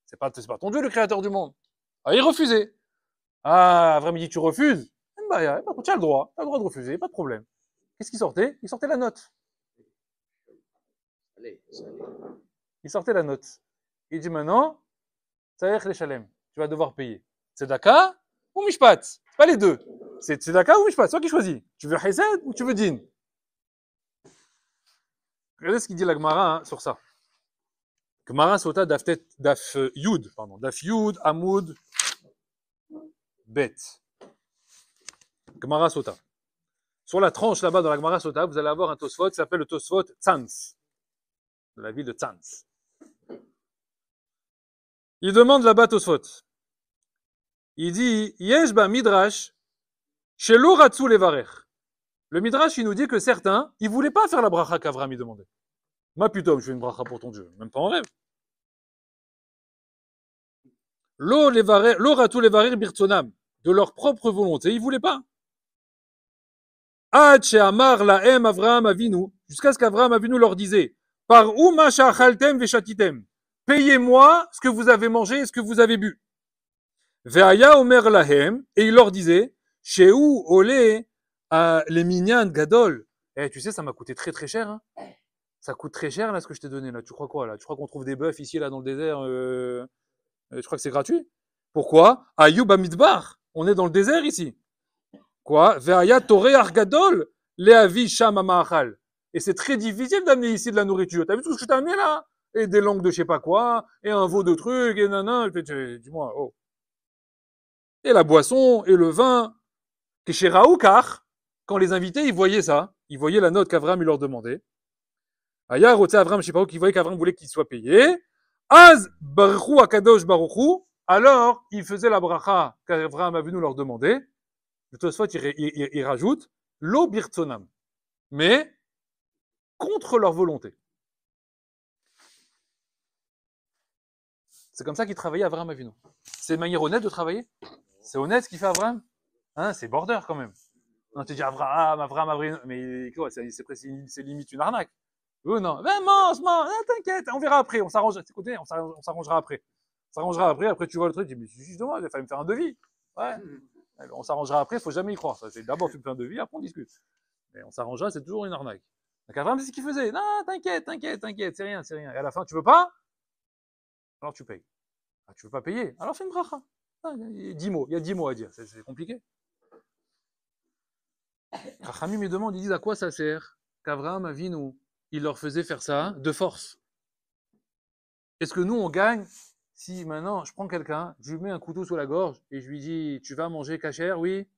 C'est pas ton Dieu, le créateur du monde. Ah, ils refusaient. Ah, vraiment, il dit, tu refuses? Bah, tu as le droit. Tu as le droit de refuser, pas de problème. Qu'est-ce qui sortait? Il sortait la note. Il sortait la note. Il dit maintenant, ça va être les chalem. Tu vas devoir payer. Tzedaka ou mishpat? C'est pas les deux. C'est tzedaka ou mishpat? C'est toi qui choisis. Tu veux chesed ou tu veux din? Regardez ce qu'il dit la Gemara sur ça. Gemara Sota daf Yud, Amoud, Bet. Gemara Sota. Sur la tranche là-bas dans la Gemara Sota, vous allez avoir un Tosfot qui s'appelle le Tosfot Tzanz, de la ville de Tzanz. Il demande là-bas Tosfot. Il dit Yesh ba midrash shelo ratzu levarech. Le midrash il nous dit que certains, ils voulaient pas faire la bracha qu'Avram il demandait. Ma putain, je fais une bracha pour ton Dieu, même pas en rêve. Lo ratu levarech birtzonam, de leur propre volonté, ils voulaient pas. Ad she'amar lahem Avraham Avinu, jusqu'à ce qu'Avraham Avinu leur disait par où ma sha'achaltem veshatitem, payez-moi ce que vous avez mangé et ce que vous avez bu. Ve'aya omer lahem, et il leur disait she'u ole les minyan gadol. Eh, tu sais, ça m'a coûté très très cher. Hein. Ça coûte très cher là ce que je t'ai donné là. Tu crois quoi là? Tu crois qu'on trouve des bœufs ici là dans le désert? Tu crois que c'est gratuit? Pourquoi? Ayub Amidbar. On est dans le désert ici. Quoi? Ve'aya toreach gadol le'avi sham ma'achal. Et c'est très difficile d'amener ici de la nourriture. T'as vu tout ce que je t'ai amené là? Et des langues de je sais pas quoi, et un veau de trucs, et nanana. Dis-moi, oh. Et la boisson, et le vin. Que chez Raoukar, quand les invités, ils voyaient ça, ils voyaient la note qu'Avram il leur demandait. Ayar, Avram, je sais pas où, qui voyait qu'Avram voulait qu'il soit payé. Az baruchu akadosh baruchu. Alors, il faisait la bracha qu'Avram a venu leur demander. Le Tosfot, il rajoute lo birtzonam. Mais, contre leur volonté. C'est comme ça qu'il travaillait Avraham Avinu. C'est une manière honnête de travailler? C'est honnête ce qu'il fait Avraham? Hein, c'est border quand même. On te dit Avraham, mais quoi, c'est limite une arnaque. Oh non, ben mange, t'inquiète, on verra après, on s'arrangera après. Après tu vois le truc, tu dis, mais justement, il fallait me faire un devis. Ouais. On s'arrangera après, il faut jamais y croire. Ça, c'est d'abord tu me fais un devis, après on discute. Mais on s'arrangera, c'est toujours une arnaque. Donc Avraham, c'est ce qu'il faisait. Non, t'inquiète, c'est rien. Et à la fin, tu veux pas? Alors tu payes. Ah, tu veux pas payer? Alors fais une bracha. Il y a 10 mots à dire, c'est compliqué. Rachamim me demande, ils disent à quoi ça sert qu'Avraham Avinu, il leur faisait faire ça de force. Est-ce que nous, on gagne si maintenant je prends quelqu'un, je lui mets un couteau sous la gorge et je lui dis tu vas manger cachère, oui?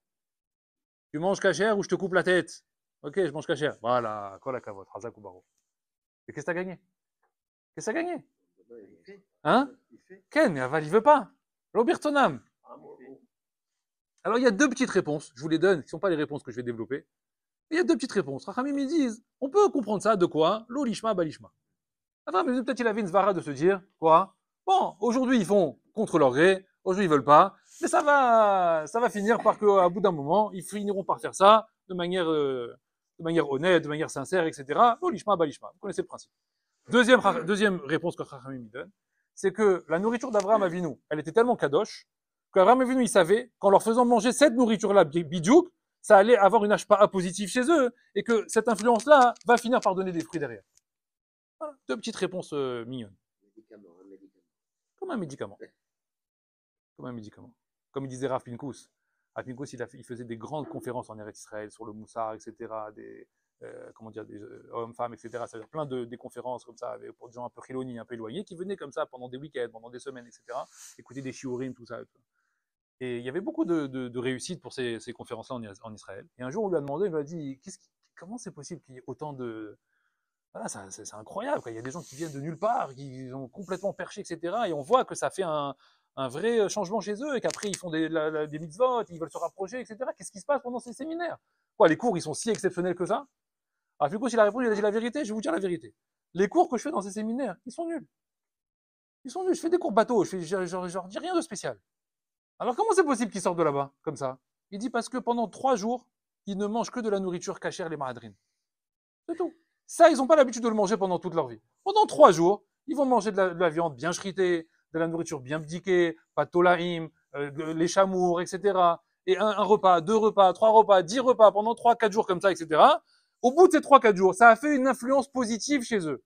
Tu manges cachère ou je te coupe la tête? Ok, je mange cachère. Voilà, quoi la cavote, Razak ou Baro. Et qu'est-ce que t'as gagné? Qu'est-ce que t'as gagné? Hein? Ken, mais Aval, il veut pas. L'Obertonam. Alors il y a deux petites réponses, je vous les donne, qui ne sont pas les réponses que je vais développer. Il y a deux petites réponses. Rachamim, ils disent, on peut comprendre ça de quoi? L'olishma, balishma. Enfin, mais peut-être il avait une svara de se dire, quoi? Bon, aujourd'hui ils font contre leur gré, aujourd'hui ils veulent pas, mais ça va finir par qu'à bout d'un moment, ils finiront par faire ça de manière honnête, de manière sincère, etc. L'olishma, balishma. Vous connaissez le principe. Deuxième réponse que Rachamim donne, c'est que la nourriture d'Abraham Avinu, elle était tellement kadosh, qu'Abraham Avinu, il savait qu'en leur faisant manger cette nourriture-là, bidjouk, ça allait avoir une HPA positive chez eux, et que cette influence-là va finir par donner des fruits derrière. Voilà, deux petites réponses mignonnes. Comme un médicament. Comme un médicament. Comme il disait Rav Pinkus. Rav Pinkus, il faisait des grandes conférences en Eretz Israël sur le moussard, etc., des hommes-femmes, etc. C'est-à-dire plein des conférences comme ça, pour des gens un peu chiloni, un peu éloignés, qui venaient comme ça pendant des week-ends, pendant des semaines, etc., écouter des shiurim, tout ça. Et il y avait beaucoup de réussite pour ces conférences-là en Israël. Et un jour, on lui a demandé, il lui a dit, comment c'est possible qu'il y ait autant de... Voilà, c'est incroyable, quoi. Il y a des gens qui viennent de nulle part, qui ont complètement perché, etc. Et on voit que ça fait un vrai changement chez eux, et qu'après, ils font des mitzvot, ils veulent se rapprocher, etc. Qu'est-ce qui se passe pendant ces séminaires? Quoi, les cours, ils sont si exceptionnels que ça? Alors, du coup, s'il a répondu, il a dit la vérité, je vais vous dire la vérité. Les cours que je fais dans ces séminaires, ils sont nuls. Ils sont nuls. Je fais des cours bateaux, je dis rien de spécial. Alors, comment c'est possible qu'ils sortent de là-bas, comme ça? Il dit parce que pendant 3 jours, ils ne mangent que de la nourriture cachère, les mahadrines. C'est tout. Ça, ils n'ont pas l'habitude de le manger pendant toute leur vie. Pendant 3 jours, ils vont manger de la viande bien shritée, de la nourriture bien bdiquée, pas de tolaïm, les chamours, etc. Et un repas, 2 repas, 3 repas, 10 repas pendant 3-4 jours comme ça, etc. Au bout de ces 3-4 jours, ça a fait une influence positive chez eux.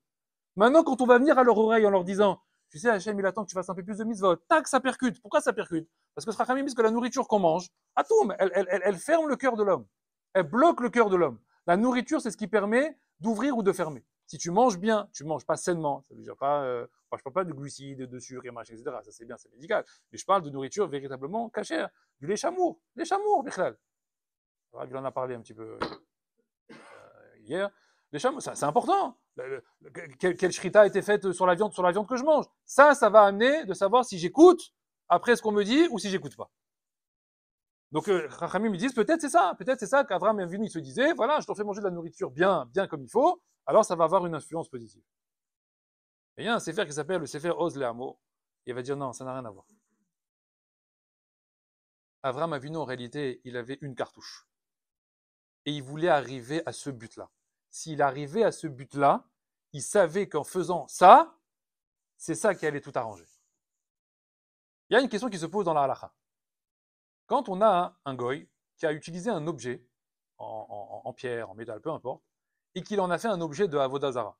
Maintenant, quand on va venir à leur oreille en leur disant, tu sais, Hachem, il attend que tu fasses un peu plus de mitzvot, tac, ça percute. Pourquoi ça percute? Parce que Rachamim dit que la nourriture qu'on mange, atoum, elle ferme le cœur de l'homme. Elle bloque le cœur de l'homme. La nourriture, c'est ce qui permet d'ouvrir ou de fermer. Si tu manges bien, tu manges pas sainement. Ça veut dire pas, moi, je parle pas de glucides, de sucre et machin, etc. Ça c'est bien, c'est médical. Mais je parle de nourriture véritablement cachère, du lait chamour, Bichlal. Il en a parlé un petit peu hier. Les chamours, c'est important. Quelle shrita a été faite sur la viande que je mange. Ça va amener de savoir si j'écoute après ce qu'on me dit ou si j'écoute pas. Donc, Rachamim me disent, peut-être c'est ça qu'Avraham Avinu il se disait, voilà, je t'en fais manger de la nourriture bien comme il faut, alors ça va avoir une influence positive. Et il y a un sefer qui s'appelle le sefer Oz Le'amo, il va dire non, ça n'a rien à voir. Avraham Avinu, en réalité, il avait une cartouche. Et il voulait arriver à ce but-là. S'il arrivait à ce but-là, il savait qu'en faisant ça, c'est ça qui allait tout arranger. Il y a une question qui se pose dans la halakha. Quand on a un goy qui a utilisé un objet en pierre, en métal, peu importe, et qu'il en a fait un objet de Avodah Zara,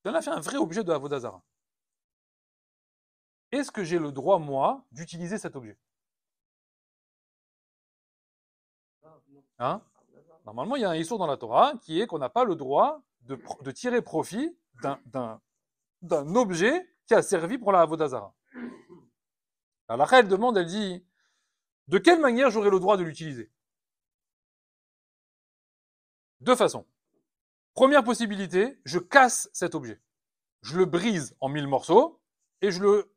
il en a fait un vrai objet de Avodah Zara. Est-ce que j'ai le droit, moi, d'utiliser cet objet? Hein? Normalement, il y a un issur dans la Torah qui est qu'on n'a pas le droit de tirer profit d'un objet qui a servi pour la Avodah Zara. Alors la elle demande, elle dit, de quelle manière j'aurai le droit de l'utiliser? 2 façons. Première possibilité, je casse cet objet. Je le brise en 1000 morceaux et je le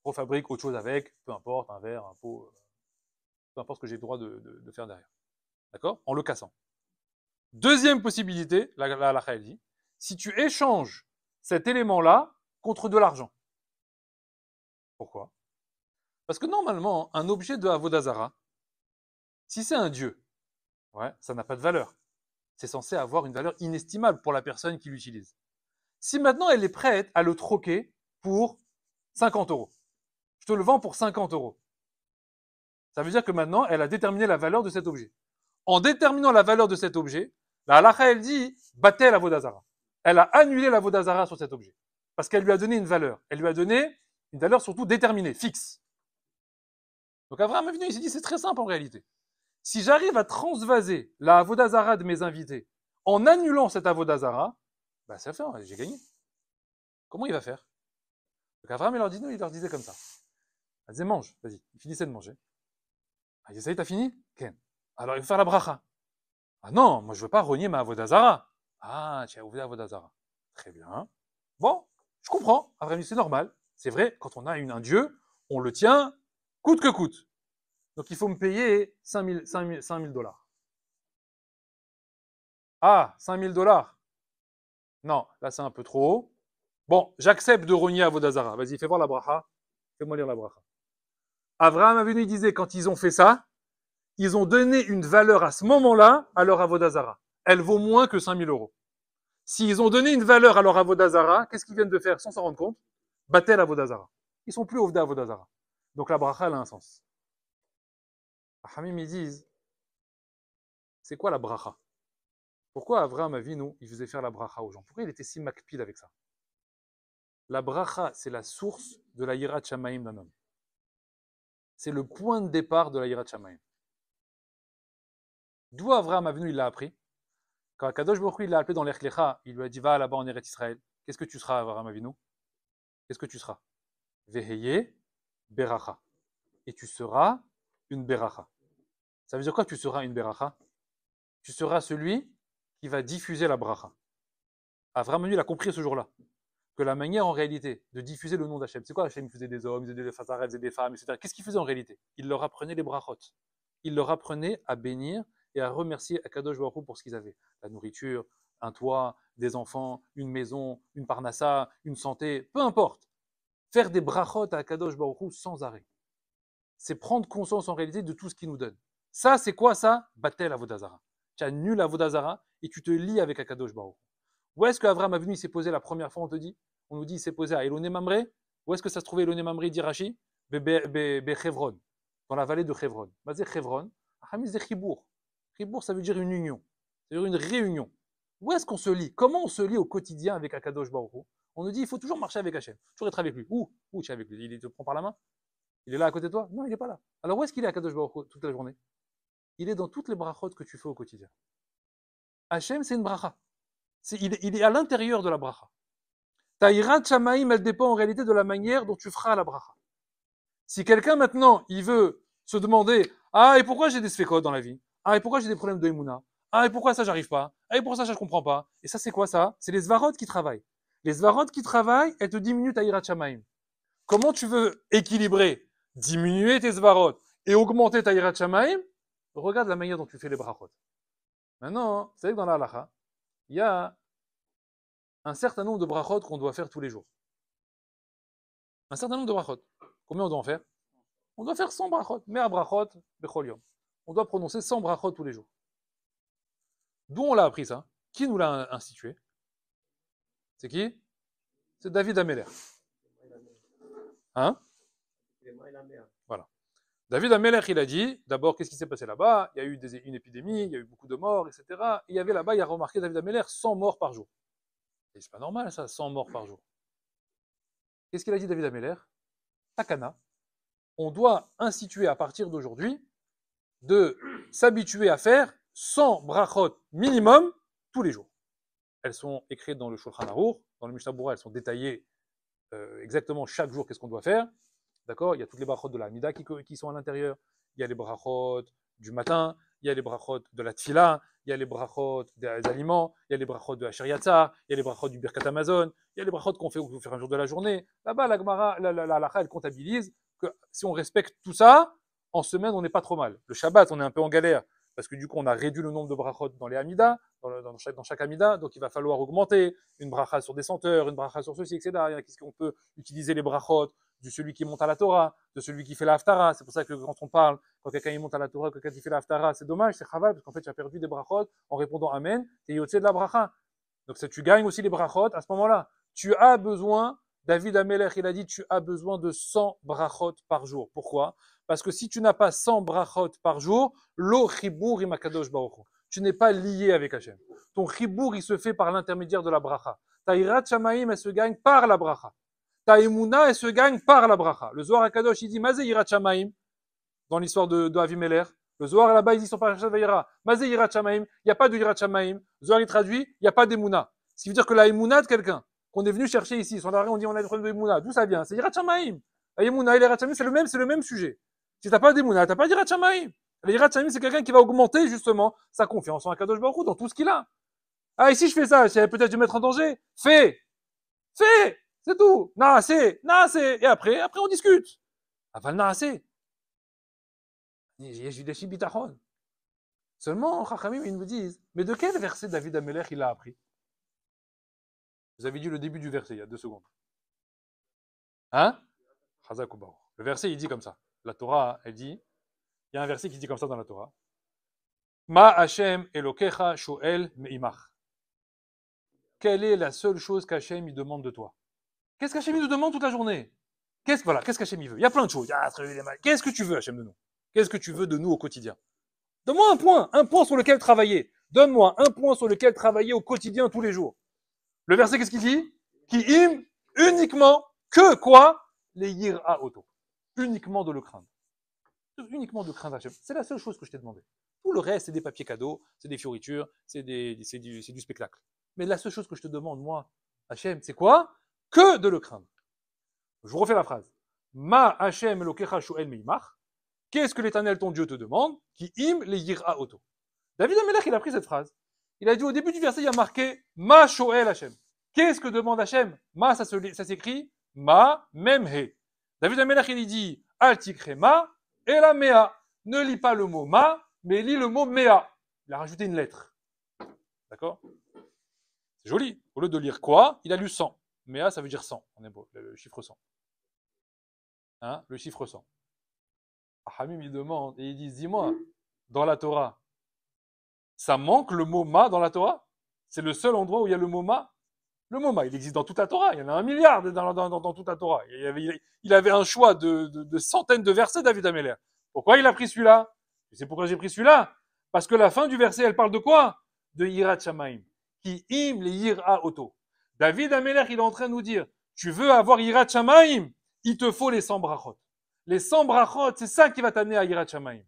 refabrique autre chose avec, peu importe, un verre, un pot, peu importe ce que j'ai le droit de faire derrière. D'accord? En le cassant. Deuxième possibilité, la halakha dit, si tu échanges cet élément-là contre de l'argent. Pourquoi? Parce que normalement, un objet de Avodah Zara, si c'est un dieu, ça n'a pas de valeur. C'est censé avoir une valeur inestimable pour la personne qui l'utilise. Si maintenant elle est prête à le troquer pour 50 €, je te le vends pour 50 €. Ça veut dire que maintenant, elle a déterminé la valeur de cet objet. En déterminant la valeur de cet objet, la halakha, elle dit, batel Avodah Zara. Elle a annulé l'Avodah Zara sur cet objet. Parce qu'elle lui a donné une valeur. Elle lui a donné une valeur surtout déterminée, fixe. Donc Avraham Avinu, il s'est dit, c'est très simple en réalité. Si j'arrive à transvaser la Avodah Zara de mes invités en annulant cet avodazara, bah ça fait, j'ai gagné. Comment il va faire? Donc Abraham, il leur disait comme ça. Il disait, mange, vas-y. Il finissait de manger. Ah, il disait, ça y est, t'as fini? Ken. Alors il faut faire la bracha. Ah non, moi je veux pas renier ma avodazara. Ah, tu as ouvert avodazara. Très bien. Bon, je comprends. Abraham dit, c'est normal. C'est vrai, quand on a un Dieu, on le tient coûte que coûte. Donc il faut me payer 5 000 dollars. Ah, 5 000 dollars. Non, là c'est un peu trop haut. Bon, j'accepte de renier avodazara. Vas-y, fais voir la bracha. Fais-moi lire la bracha. Abraham Avinu, il disait, quand ils ont fait ça, ils ont donné une valeur à ce moment-là à leur avodazara. Elle vaut moins que 5 000 euros. S'ils ont donné une valeur à leur avodazara, qu'est-ce qu'ils viennent de faire sans s'en rendre compte? Batel avodazara. Ils sont plus ovda avodazara. Donc la bracha, elle a un sens. Hamim, ils disent, c'est quoi la bracha? Pourquoi Abraham Avinu, il faisait faire la bracha aux gens? Pourquoi il était si makpid avec ça? La bracha, c'est la source de la yirat shamayim d'un homme. C'est le point de départ de la yirat shamayim. D'où Abraham Avinu, il l'a appris? Quand Kadosh Baruch Hu, il l'a appelé dans l'Erklecha, il lui a dit, va là-bas en Eretz Israël. Qu'est-ce que tu seras, Abraham Avinu? Qu'est-ce que tu seras? Veheye beracha. Et tu seras une beracha. Ça veut dire quoi, tu seras une beracha? Tu seras celui qui va diffuser la bracha. Abraham Avinu, il a compris ce jour-là que la manière en réalité de diffuser le nom d'Hachem, c'est quoi Hachem? Il faisait des hommes, il faisait des fazaret, il faisait des femmes, etc. Qu'est-ce qu'il faisait en réalité? Il leur apprenait les brachot. Il leur apprenait à bénir et à remercier Akadosh Baruch Hu pour ce qu'ils avaient. La nourriture, un toit, des enfants, une maison, une parnassa, une santé, peu importe. Faire des brachot à Akadosh Baruch Hu sans arrêt. C'est prendre conscience en réalité de tout ce qu'il nous donne. Ça, c'est quoi ça? Batel avodazara. Tu annules avodazara et tu te lis avec Akadosh Baruch Hu. Où est-ce qu'Abraham Avinu s'est posé la première fois, on nous dit, il s'est posé à Eloné Mamré. Où est-ce que ça se trouvait Eloné Mamré, dit Rashi? Chevron, dans la vallée de Chevron. Basé Chevron, Hamis de Chibour. Chibour, ça veut dire une union, ça veut dire une réunion. Où est-ce qu'on se lie? Comment on se lie au quotidien avec Akadosh Baruch Hu? On nous dit, il faut toujours marcher avec Hachem, toujours être avec lui. Où tu es avec lui? Il te prend par la main? Il est là à côté de toi? Non, il n'est pas là. Alors où est-ce qu'il est Akadosh Baruch Hu toute la journée? Il est dans toutes les brachot que tu fais au quotidien. Hachem, c'est une bracha. Il est à l'intérieur de la bracha. Ta yirat shamayim, elle dépend en réalité de la manière dont tu feras la bracha. Si quelqu'un maintenant, il veut se demander, ah, et pourquoi j'ai des sfekot dans la vie? Ah, et pourquoi j'ai des problèmes de Emouna? Ah, et pourquoi ça, j'arrive pas? Ah, et pourquoi ça, je comprends pas? Et ça, c'est quoi ça? C'est les svarot qui travaillent. Les svarot qui travaillent, elles te diminuent ta yirat shamayim. Comment tu veux équilibrer, diminuer tes svarot et augmenter ta yirat shamayim? Regarde la manière dont tu fais les brachot. Maintenant, vous savez que dans la halacha, il y a un certain nombre de brachot qu'on doit faire tous les jours. Un certain nombre de brachot. Combien on doit en faire? On doit faire 100 brachot. Mea brachot bechol yom. On doit prononcer 100 brachot tous les jours. D'où on l'a appris ça? Qui nous l'a institué? C'est qui? C'est David Ameler. Hein? Voilà. David Ameler, il a dit, d'abord, qu'est-ce qui s'est passé là-bas? Il y a eu une épidémie, il y a eu beaucoup de morts, etc. Et il y avait là-bas, il a remarqué, David Ameler, 100 morts par jour. Et c'est pas normal ça, 100 morts par jour. Qu'est-ce qu'il a dit David Ameler? Takana. On doit instituer à partir d'aujourd'hui de s'habituer à faire 100 brachot minimum tous les jours. Elles sont écrites dans le Shulchan Aruch, dans le Mishnah Berurah, elles sont détaillées exactement chaque jour qu'est-ce qu'on doit faire. D'accord? Il y a toutes les brachot de la Hamida qui sont à l'intérieur. Il y a les brachot du matin, il y a les brachot de la tfila, il y a les brachot des aliments, il y a les brachot de Asher Yatzar, il y a les brachot du Birkat Amazon, il y a les brachot qu'on fait au fur et à mesure de la journée. Là-bas, la Gemara, la halakha, elle comptabilise que si on respecte tout ça, en semaine, on n'est pas trop mal. Le Shabbat, on est un peu en galère, parce que du coup, on a réduit le nombre de brachot dans les Hamida, dans chaque Hamida, donc il va falloir augmenter une bracha sur des senteurs, une bracha sur ceci, etc. Qu'est-ce qu'on peut utiliser les brachot de celui qui monte à la Torah, de celui qui fait la Haftara. C'est pour ça que quand on parle, quand quelqu'un il monte à la Torah, quand quelqu'un il fait la Haftara, c'est dommage, c'est chaval, parce qu'en fait, tu as perdu des brachot en répondant Amen, et au-dessus de la bracha. Donc, tu gagnes aussi les brachot à ce moment-là. Tu as besoin, David Ameler, il a dit, tu as besoin de 100 brachot par jour. Pourquoi? Parce que si tu n'as pas 100 brachot par jour, lo chibour imakadosh baruch hu. Tu n'es pas lié avec Hachem. Ton chibour, il se fait par l'intermédiaire de la bracha. Ta yirat shamayim, elle se gagne par la bracha. Ta emuna, elle se gagne par la bracha. Le Zohar HaKadosh, il dit, Mazé yirat shamayim, dans l'histoire de Avimelech. Le Zohar là-bas, ils disent sur Parashat Vayera. Mazé Yirat Shamaim, il n'y a pas de Yirat Shamaim. Zohar il traduit, il n'y a pas d'Emouna. Ce qui veut dire que la Emouna de quelqu'un, qu'on est venu chercher ici, sur l'arrêt, on dit on a des problèmes d'Emouna. D'où ça vient? C'est Yirat Shamaim. La Emouna et l'Yirat Shamaim, c'est le même sujet. Si t'as pas d'Emouna, t'as pas d'Yirat Shamaim. Le Yirat Shamaim, c'est quelqu'un qui va augmenter justement sa confiance en Akadosh Baruch Hu dans tout ce qu'il a. Ah, ici je fais ça, peut-être de me mettre en danger. Fais! C'est tout. Naasé. Et après on discute. Aval naasé. J'ai des bitachon. Seulement, Chachamim, ils nous disent, mais de quel verset David Amelech il a appris? Vous avez dit le début du verset, il y a 2 secondes. Hein? Chazak ou Baruch. Le verset, il dit comme ça. La Torah, elle dit, il y a un verset qui dit comme ça dans la Torah. Ma Hashem Elokecha Shoel Meimach. Quelle est la seule chose qu'Hachem il demande de toi? Qu'est-ce qu'Hachem il nous demande toute la journée? Qu'est-ce qu'Hachem il veut? Il y a plein de choses. Qu'est-ce que tu veux, Hachem, de nous? Qu'est-ce que tu veux de nous au quotidien? Donne-moi un point sur lequel travailler. Donne-moi un point sur lequel travailler au quotidien tous les jours. Le verset, qu'est-ce qu'il dit? Qui im uniquement que quoi? Les yira auto. Uniquement de le craindre. Uniquement de craindre Hachem. C'est la seule chose que je t'ai demandé. Tout le reste, c'est des papiers cadeaux, c'est des fioritures, c'est du spectacle. Mais la seule chose que je te demande, moi, Hachem, c'est quoi? Que de le craindre. Je vous refais la phrase. Ma Hachem Elokecha Shoel Meimach. Qu'est-ce que l'Éternel, ton Dieu, te demande? Qui im les yira auto. David Amelech, il a pris cette phrase. Il a dit au début du verset, il y a marqué Ma Shoel Hachem. Qu'est-ce que demande Hachem? Ma, ça s'écrit Ma Mem He. David Amelech, il dit Al tikre Ma et la Mea. Ne lis pas le mot Ma, mais lis le mot Mea. Il a rajouté une lettre. D'accord? C'est joli. Au lieu de lire quoi, il a lu 100. Mea, ça veut dire 100. On est beau, le chiffre 100. Hein? Le chiffre 100. Hamim, il demande, et il dit, dis-moi, dans la Torah, ça manque le mot ma dans la Torah? C'est le seul endroit où il y a le mot ma? Le mot ma, il existe dans toute la Torah. Il y en a 1 milliard dans toute la Torah. Il avait un choix de centaines de versets, David Amelech. Pourquoi il a pris celui-là? C'est pourquoi j'ai pris celui-là. Parce que la fin du verset, elle parle de quoi? De Yirat Shamaim. Qui im les yira auto. David Amelech, il est en train de nous dire, tu veux avoir Yirat Shamaim, il te faut les 100 brachot. Les 100 brachot, c'est ça qui va t'amener à Yirat Shamaim.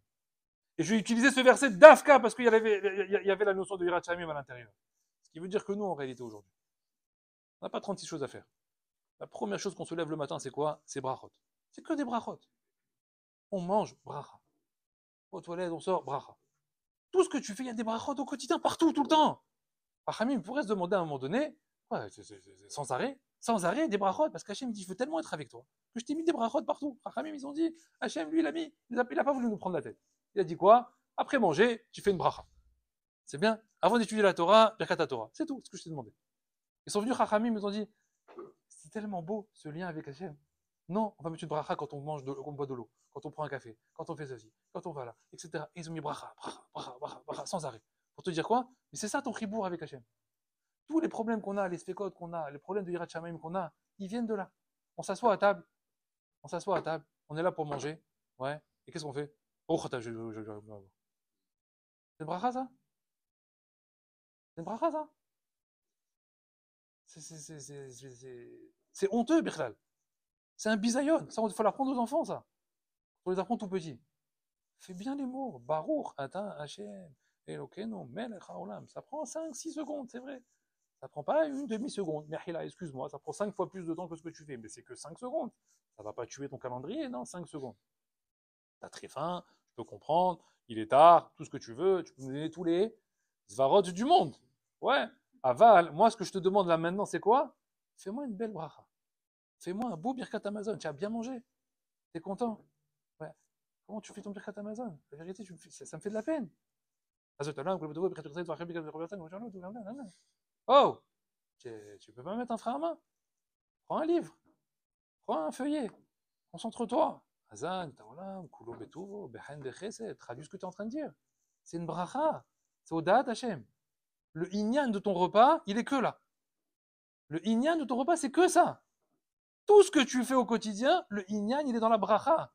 Et je vais utiliser ce verset d'Afka parce qu'il y avait la notion de Yirat Shamaim à l'intérieur. Ce qui veut dire que nous, en réalité, aujourd'hui, on n'a pas 36 choses à faire. La première chose qu'on se lève le matin, c'est quoi? C'est brachot. C'est que des brachot. On mange, bracha. Aux toilettes, on sort, bracha. Tout ce que tu fais, il y a des brachot au quotidien, partout, tout le temps. Hachamim pourrait se demander à un moment donné, ouais, sans arrêt, des brachot, parce qu'Hachem dit, je veux tellement être avec toi, que je t'ai mis des brachot partout. Hachamim, ils ont dit, Hachem, lui, il a pas voulu nous prendre la tête. Il a dit quoi? Après manger, tu fais une bracha. C'est bien. Avant d'étudier la Torah, Birkat Torah. C'est tout, ce que je t'ai demandé. Ils sont venus, Hachamim, ils ont dit, c'est tellement beau, ce lien avec Hachem. Non, on va mettre une bracha quand on mange, quand on boit de l'eau, quand on prend un café, quand on fait ceci, quand on va là, etc. Et ils ont mis bracha, sans arrêt. Pour te dire quoi? Mais c'est ça ton chibour avec Hachem. Tous les problèmes qu'on a, les spécotes qu'on a, les problèmes de Yirat Shamaim qu'on a, ils viennent de là. On s'assoit à table. On est là pour manger. Ouais. Et qu'est-ce qu'on fait? Oh, c'est une bracha, ça? C'est une bracha, ça? C'est honteux, Birklal. C'est un bisayon. Ça, il faut l'apprendre aux enfants, ça. Il faut les apprendre tout petits. Fais bien les mots. Baruch, Ata, Hachem, Elokeinu, Melech Haolam. Ça prend 5-6 secondes, c'est vrai. Ça prend pas une demi-seconde. Mechila, excuse-moi, ça prend 5 fois plus de temps que ce que tu fais. Mais c'est que 5 secondes. Ça va pas tuer ton calendrier, non? 5 secondes. T'as très faim, je peux comprendre. Il est tard, tout ce que tu veux. Tu peux me donner tous les zvarot du monde. Ouais. Aval, moi, ce que je te demande là maintenant, c'est quoi? Fais-moi une belle bracha. Fais-moi un beau Birkat Amazon. Tu as bien mangé. T'es content? Ouais. Comment tu fais ton Birkat Amazon? La vérité, ça me fait de la peine. Oh! Tu peux pas mettre un frein à main? Prends un livre. Prends un feuillet. Concentre-toi. Hazan, Taolam, Kulo Betuvo, Behen Bechesed. Traduis ce que tu es en train de dire. C'est une bracha. C'est au Da'at Hashem. Le inyan de ton repas, il est que là. Le inyan de ton repas, c'est que ça. Tout ce que tu fais au quotidien, le inyan, il est dans la bracha.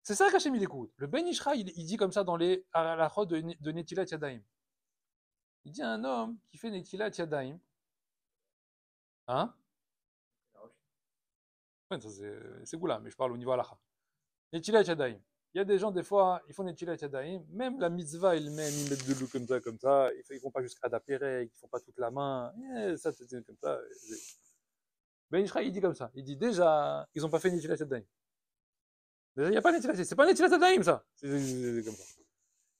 C'est ça qu'Hachem il écoute. Le Ben Ishra, il dit comme ça dans les halachot de Netilat Yadayim. Il dit à un homme qui fait Netilat Yadayim. Hein? Ouais, c'est goula, mais je parle au niveau halacha. Netilat Yadayim. Il y a des gens, des fois, ils font des Netilat Yadayim, même la mitzvah, ils mettent de l'eau comme ça, ils vont pas jusqu'à Daperek, ils font pas toute la main, ça, c'est comme ça. Ben Ishraï, il dit comme ça, il dit déjà, ils ont pas fait Netilat Yadayim. Déjà, il n'y a pas Netilat Yadayim, c'est pas Netilat Yadayim, ça. C'est comme ça.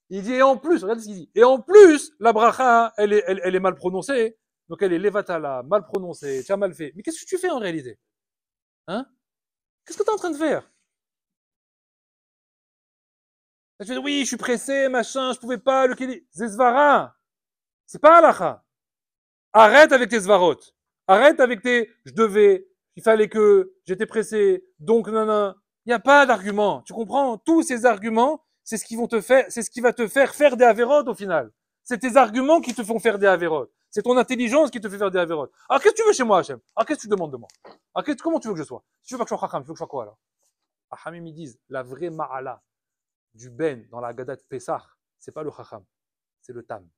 Il dit, et en plus, regardez ce qu'il dit, et en plus, la bracha, elle est mal prononcée, donc elle est levatala, mal prononcée, tu as mal fait. Mais qu'est-ce que tu fais en réalité? Hein? Qu'est-ce que tu es en train de faire? Tu fais, oui, je suis pressé, machin, je pouvais pas, le kili. Zezvara. C'est pas halacha. Arrête avec tes zvarot. Arrête avec tes, je devais, il fallait que, j'étais pressé, donc nanana. Il n'y a pas d'argument. Tu comprends? Tous ces arguments, c'est ce qui vont te faire, c'est ce qui va te faire des avérotes au final. C'est tes arguments qui te font faire des avérotes. C'est ton intelligence qui te fait faire des avérotes. Alors qu'est-ce que tu veux chez moi, Hachem? Alors qu'est-ce que tu demandes de moi? Alors comment tu veux que je sois? Si tu veux pas que je sois chacham, tu veux que je sois quoi alors? Hachamim, ils disent, la vraie ma'ala du ben dans la Gadat Pessah, c'est pas le chacham, c'est le tam.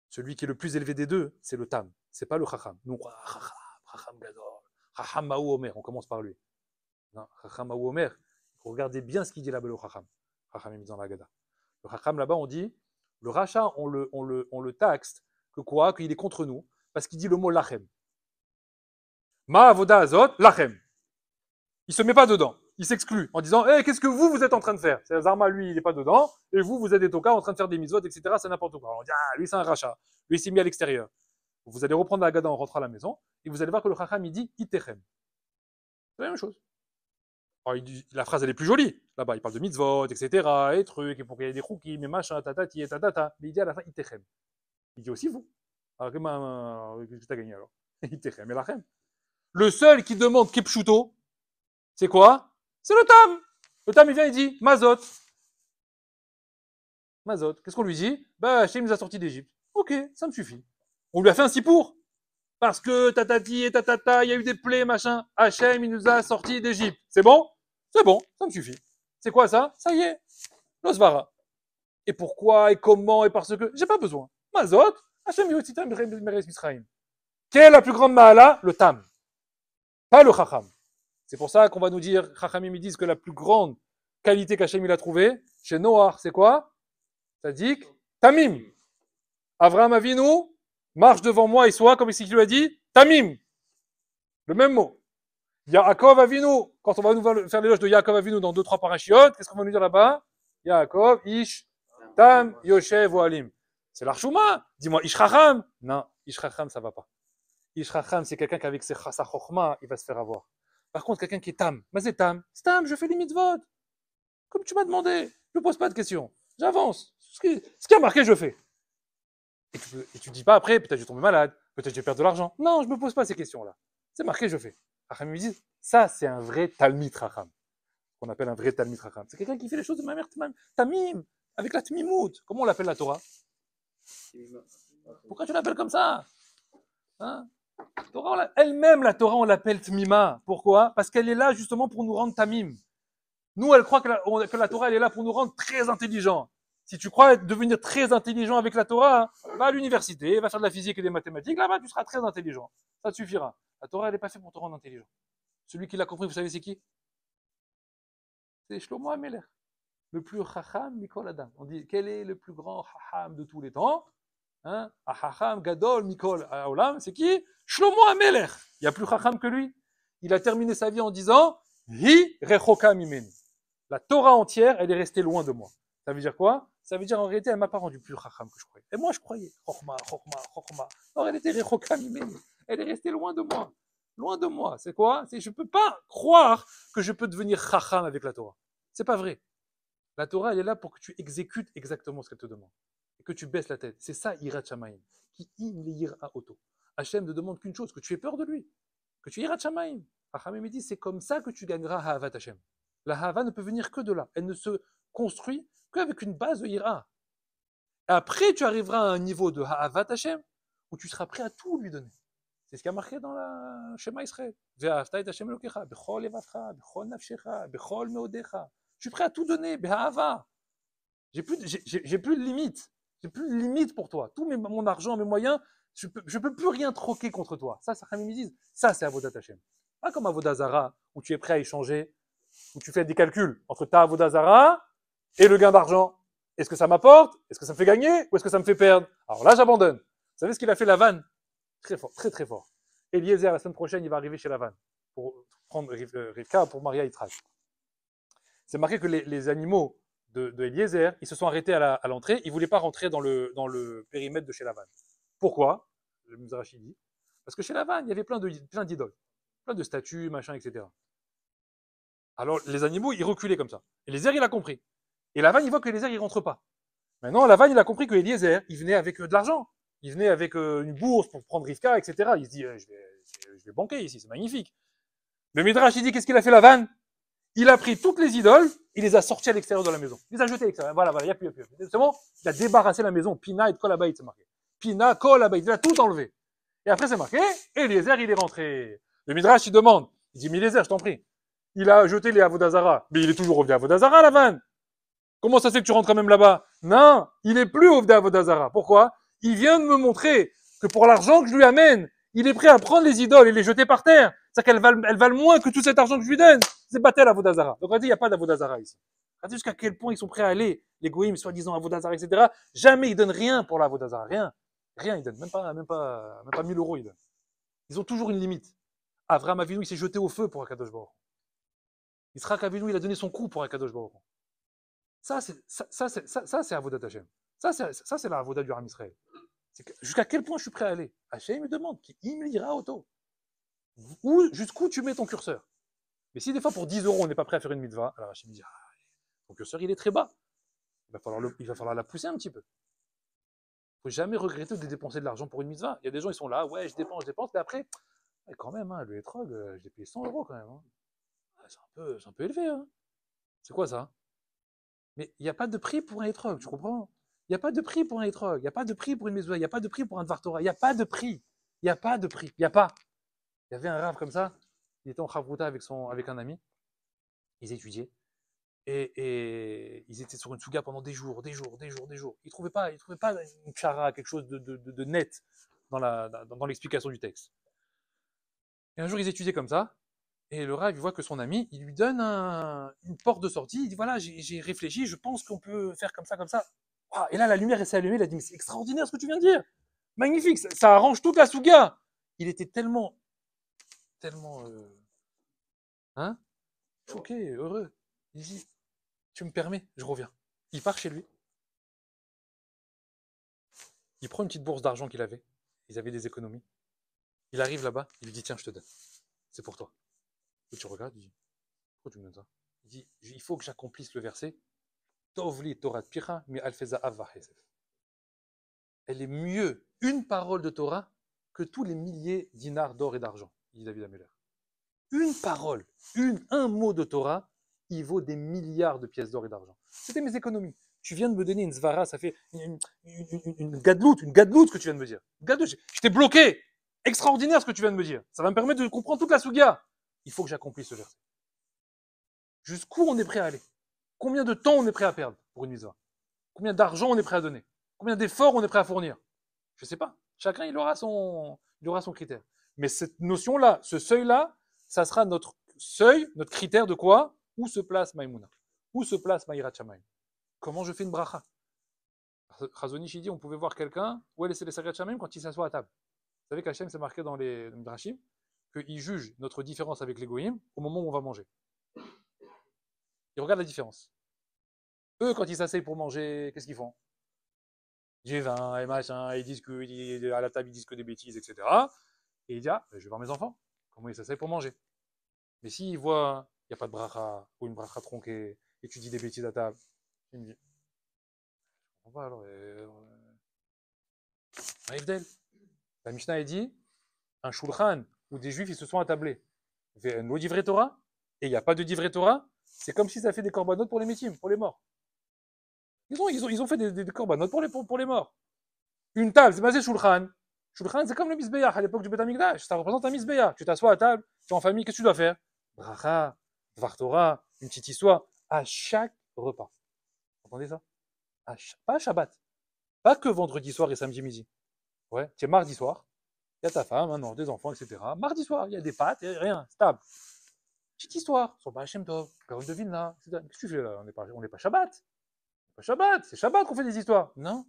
Celui qui est le plus élevé des deux, c'est le tam. C'est pas le chacham. Nous, chacham gadol, chacham ma'ou omer, on commence par lui. Non, chacham ma'ou omer, regardez bien ce qu'il dit là-bas le chacham. Chacham est mis dans la Gada. Le chacham là-bas, on dit, le rachat, on le taxe, que quoi? Qu'il est contre nous, parce qu'il dit le mot lachem. Ma avoda azot, lachem. Il se met pas dedans. Il s'exclut en disant hey, qu'est-ce que vous êtes en train de faire? C'est Zarma, lui, il n'est pas dedans, et vous êtes des tokas en train de faire des mitzvot, etc. C'est n'importe quoi. Alors on dit ah, lui, c'est un rachat. Lui, il s'est mis à l'extérieur. Vous allez reprendre la Gada en rentrant à la maison, et vous allez voir que le Chacham, il dit itechem. C'est la même chose. Alors, la phrase, elle est plus jolie. Là-bas, il parle de mitzvot, etc., et trucs, et pour qu'il y ait des chouki, mais machin, tatati, et tatata. Mais il dit à la fin itechem. Il dit aussi vous. Alors, qu'est-ce que t'as gagné alors? Itechem et lachem. Le seul qui demande kepshuto, c'est quoi? C'est le tam. Le tam, il vient, il dit mazot. Mazot. Qu'est-ce qu'on lui dit? Bah, Hachem nous a sortis d'Égypte. Ok, ça me suffit. On lui a fait un sipour. Parce que tatati et tatata, il y a eu des plaies, machin. Hachem, il nous a sortis d'Égypte. C'est bon? C'est bon, ça me suffit. C'est quoi ça? Ça y est. L'osvara. Et pourquoi, et comment, et parce que j'ai pas besoin. Mazot, Hachem yotitam meres Misraïm. Quelle est la plus grande mahala? Le tam. Pas le chacham. C'est pour ça qu'on va nous dire, chachamim, ils disent que la plus grande qualité qu'Hachem il a trouvée, chez Noach, c'est quoi? Sadik, tamim. Avraham Avinu, marche devant moi et soit, comme ici il lui a dit, tamim. Le même mot. Yaakov Avinu, quand on va nous faire l'éloge de Yaakov Avinu dans 2-3 parachiotes, qu'est-ce qu'on va nous dire là-bas? Yaakov, Ish, Tam, Yoshev, Oalim. C'est l'Archouma. Dis-moi, Ish Chacham. Non, Ish Chacham, ça va pas. Ish Chacham, c'est quelqu'un qui, avec sa chokhma, il va se faire avoir. Par contre, quelqu'un qui est tam, mais c'est tam, je fais les mitzvot. Comme tu m'as demandé, je ne pose pas de questions. J'avance. Ce qui a marqué, je fais. Et tu dis pas après, peut-être je vais tomber malade, peut-être je vais perdre de l'argent. Non, je ne me pose pas ces questions-là. C'est marqué, je fais. Racham me dit, ça c'est un vrai Talmid Racham. Qu'on appelle un vrai Talmid Racham. C'est quelqu'un qui fait les choses de manière tamim, avec la tmimout. Comment on l'appelle la Torah? Pourquoi tu l'appelles comme ça? Hein? Torah, elle-même, la Torah, on l'appelle Tmima. Pourquoi? Parce qu'elle est là justement pour nous rendre Tamim. Nous, elle croit que la Torah, elle est là pour nous rendre très intelligents. Si tu crois devenir très intelligent avec la Torah, va à l'université, va faire de la physique et des mathématiques, là-bas, tu seras très intelligent. Ça te suffira. La Torah, elle n'est pas faite pour te rendre intelligent. Celui qui l'a compris, vous savez, c'est qui? C'est Shlomo HaMelech. Le plus chacham Mikol Adam. On dit, quel est le plus grand chacham de tous les temps? Hein? Chacham Gadol Mikol Olam, c'est qui? Shlomo HaMelech. Il n'y a plus chacham que lui. Il a terminé sa vie en disant Hi rechoka mimeni. La Torah entière, elle est restée loin de moi. Ça veut dire quoi? Ça veut dire en réalité, elle ne m'a pas rendu plus chacham que je croyais. Et moi, je croyais. Chokhma. Non, elle était rechoka mimeni. Elle est restée loin de moi. Loin de moi. C'est quoi? Je ne peux pas croire que je peux devenir chacham avec la Torah. C'est pas vrai. La Torah, elle est là pour que tu exécutes exactement ce qu'elle te demande. Et que tu baisses la tête. C'est ça, Yirat Shamayim. Qui im le yira auto. Hachem ne demande qu'une chose, que tu aies peur de lui. Que tu Yirat Shamayim. Hachamim me dit, c'est comme ça que tu gagneras Ha'avat Hachem. La Ha'ava ne peut venir que de là. Elle ne se construit qu'avec une base de Yira. Après, tu arriveras à un niveau de Ha'avat Hachem où tu seras prêt à tout lui donner. C'est ce qui a marqué dans la Shema Israël. Ve'ahavta et Hachem Elokecha, bechol levavcha, bechol nafshecha, bechol meodecha. Je suis prêt à tout donner, Beha'ava. J'ai plus de limite. J'ai plus de limite pour toi. Tout mon argent, mes moyens, je peux plus rien troquer contre toi. Ça, Hachamim me disent, ça c'est Avodat Hashem. Pas comme Avodat Zara, où tu es prêt à échanger où tu fais des calculs entre ta Avodazara et le gain d'argent. Est-ce que ça m'apporte? Est-ce que ça me fait gagner? Ou est-ce que ça me fait perdre? Alors là, j'abandonne. Vous savez ce qu'il a fait Lavan? Très fort, très très fort. Eliezer, la semaine prochaine, il va arriver chez Lavan pour prendre Rivka pour marier Yitzhak. C'est marqué que les animaux de Eliezer, ils se sont arrêtés à l'entrée, ils ne voulaient pas rentrer dans le périmètre de chez Lavan. Pourquoi? Le Mizrachi dit. Parce que chez Lavan, il y avait plein d'idoles, plein de statues, machin, etc. Alors les animaux, ils reculaient comme ça. Eliezer, il a compris. Et Lavan, il voit que Eliezer, il ne rentre pas. Maintenant, Lavan, il a compris que Eliezer, il venait avec de l'argent. Il venait avec une bourse pour prendre Rivka, etc. Il se dit, je vais banquer ici, c'est magnifique. Le Midrash, il dit, qu'est-ce qu'il a fait Lavan? Il a pris toutes les idoles, il les a sorties à l'extérieur de la maison. Il les a jetées à l'extérieur. Voilà, il n'y a plus. C'est bon? Il a débarrassé la maison. Pina et Kol Habayit, c'est marqué. Pina, Kol Habayit. Il a tout enlevé. Et après, c'est marqué, Eliezer, il est rentré. Le Midrash, il demande. Il dit, mais Eliezer, je t'en prie. Il a jeté les Avodazara. Mais il est toujours revenu à Avodazara, Lavan. Comment ça se fait que tu rentres quand même là-bas? Non, il n'est plus au Avodazara. Pourquoi? Il vient de me montrer que pour l'argent que je lui amène, il est prêt à prendre les idoles et les jeter par terre. C'est-à-dire qu'elles valent moins que tout cet argent que je lui donne. C'est Batel Avodazara. Donc on a dit, il n'y a pas d'Avodazara ici. On a dit jusqu'à quel point ils sont prêts à aller, les goïms, soi-disant Avodazara, etc. Jamais ils donnent rien pour l'Avodazara. Rien. Rien, ils donnent. Même pas 1000 euros, ils donnent. Ils ont toujours une limite. Avraham Avinu, il s'est jeté au feu pour Akadosh Baruch. Yitzhak Avinu, il a donné son cou pour Akadosh Baruch. Ça, c'est Avodat Hashem. Ça, c'est la Avodat du Ram Israël. Jusqu'à quel point je suis prêt à aller? Hashem me demande, il me lira auto. Jusqu'où tu mets ton curseur? Mais si des fois pour 10 euros on n'est pas prêt à faire une mitzvah, alors Hashem me dit, ton curseur il est très bas. Il va falloir la pousser un petit peu. Il ne faut jamais regretter de dépenser de l'argent pour une mitzvah. Il y a des gens, ils sont là, ouais, je dépense, mais après, quand même, le hétrog, je l'ai payé 100 euros quand même. Hein. C'est un peu élevé. Hein. C'est quoi ça? Mais il n'y a pas de prix pour un hétrog, tu comprends? Il n'y a pas de prix pour un hétrog, il n'y a pas de prix pour une mitzvah, il n'y a pas de prix pour un dvar Torah, il n'y a pas de prix. Il n'y a pas de prix, il n'y a pas. Il y avait un rave comme ça, il était en chavruta avec un ami, ils étudiaient, et ils étaient sur une souga pendant des jours. Ils ne trouvaient pas une pshara, quelque chose de net dans l'explication du texte. Et un jour, ils étudiaient comme ça, et le rave, il voit que son ami, il lui donne une porte de sortie, il dit, voilà, j'ai réfléchi, je pense qu'on peut faire comme ça. Et là, la lumière s'est allumée, il a dit, mais c'est extraordinaire ce que tu viens de dire. Magnifique, ça arrange toute la souga. Il était tellement choqué, heureux. Il dit, tu me permets, je reviens. Il part chez lui. Il prend une petite bourse d'argent qu'il avait. Ils avaient des économies. Il arrive là-bas, il lui dit, tiens, je te donne. C'est pour toi. Et tu regardes, il dit, pourquoi tu me donnes ça? Il dit, il faut que j'accomplisse le verset. Tovli Torah Pira, mi alfeza avva hesef. Elle est mieux, une parole de Torah, que tous les milliers dinars d'or et d'argent, dit David Ameller. Une parole, un mot de Torah, il vaut des milliards de pièces d'or et d'argent. C'était mes économies. Tu viens de me donner une zvara, ça fait une gadloute ce que tu viens de me dire. Je t'ai bloqué. Extraordinaire ce que tu viens de me dire. Ça va me permettre de comprendre toute la souga. Il faut que j'accomplisse ce verset. Jusqu'où on est prêt à aller? Combien de temps on est prêt à perdre pour une mitzvah? Combien d'argent on est prêt à donner? Combien d'efforts on est prêt à fournir? Je ne sais pas. Chacun, il aura son critère. Mais cette notion-là, ce seuil-là, ça sera notre seuil, notre critère de quoi? Où se place Maïmouna? Où se place Maïrat Shamayim? Comment je fais une bracha? Chazonish, il dit, on pouvait voir quelqu'un, où elle est les Sagat Shamayim quand il s'assoit à table. Vous savez qu'Hachem, c'est marqué dans les Midrashim, qu'il juge notre différence avec les Goïm au moment où on va manger. Ils regardent la différence. Eux, quand ils s'asseyent pour manger, qu'est-ce qu'ils font? J'ai vin et machin, ils discutent, à la table ils disent que des bêtises, etc. Et il dit, je vais voir mes enfants, comment ils s'asseyent pour manger. Mais s'ils voient, il n'y a pas de bracha, ou une bracha tronquée, et tu dis des bêtises à table, il me dit, on va alors, Maïvdel. La Mishnah a dit, un shulchan, où des juifs ils se sont attablés, un mot d'ivret Torah, et il n'y a pas de d'ivret Torah, c'est comme si ça fait des corbanotes pour les métimes, pour les morts. Ils ont fait des corbanotes pour les morts. Une table, c'est basé shulchan. Shulchan, c'est comme le misbéach à l'époque du Beth Amikdash. Ça représente un misbéach. Tu t'assois à table, tu es en famille, qu'est-ce que tu dois faire? Bracha, dvar Torah, une petite histoire, à chaque repas. Vous entendez ça? Pas à Shabbat. Pas que vendredi soir et samedi midi. Ouais, tu es mardi soir, il y a ta femme, un an, des enfants, etc. Mardi soir, il y a des pâtes et rien, stable. Petite histoire sur Baal Shem Tov, Gaon de Vilna, etc. Qu'est-ce que tu fais là? On n'est pas Shabbat. Pas Shabbat, c'est Shabbat qu'on fait des histoires. Non.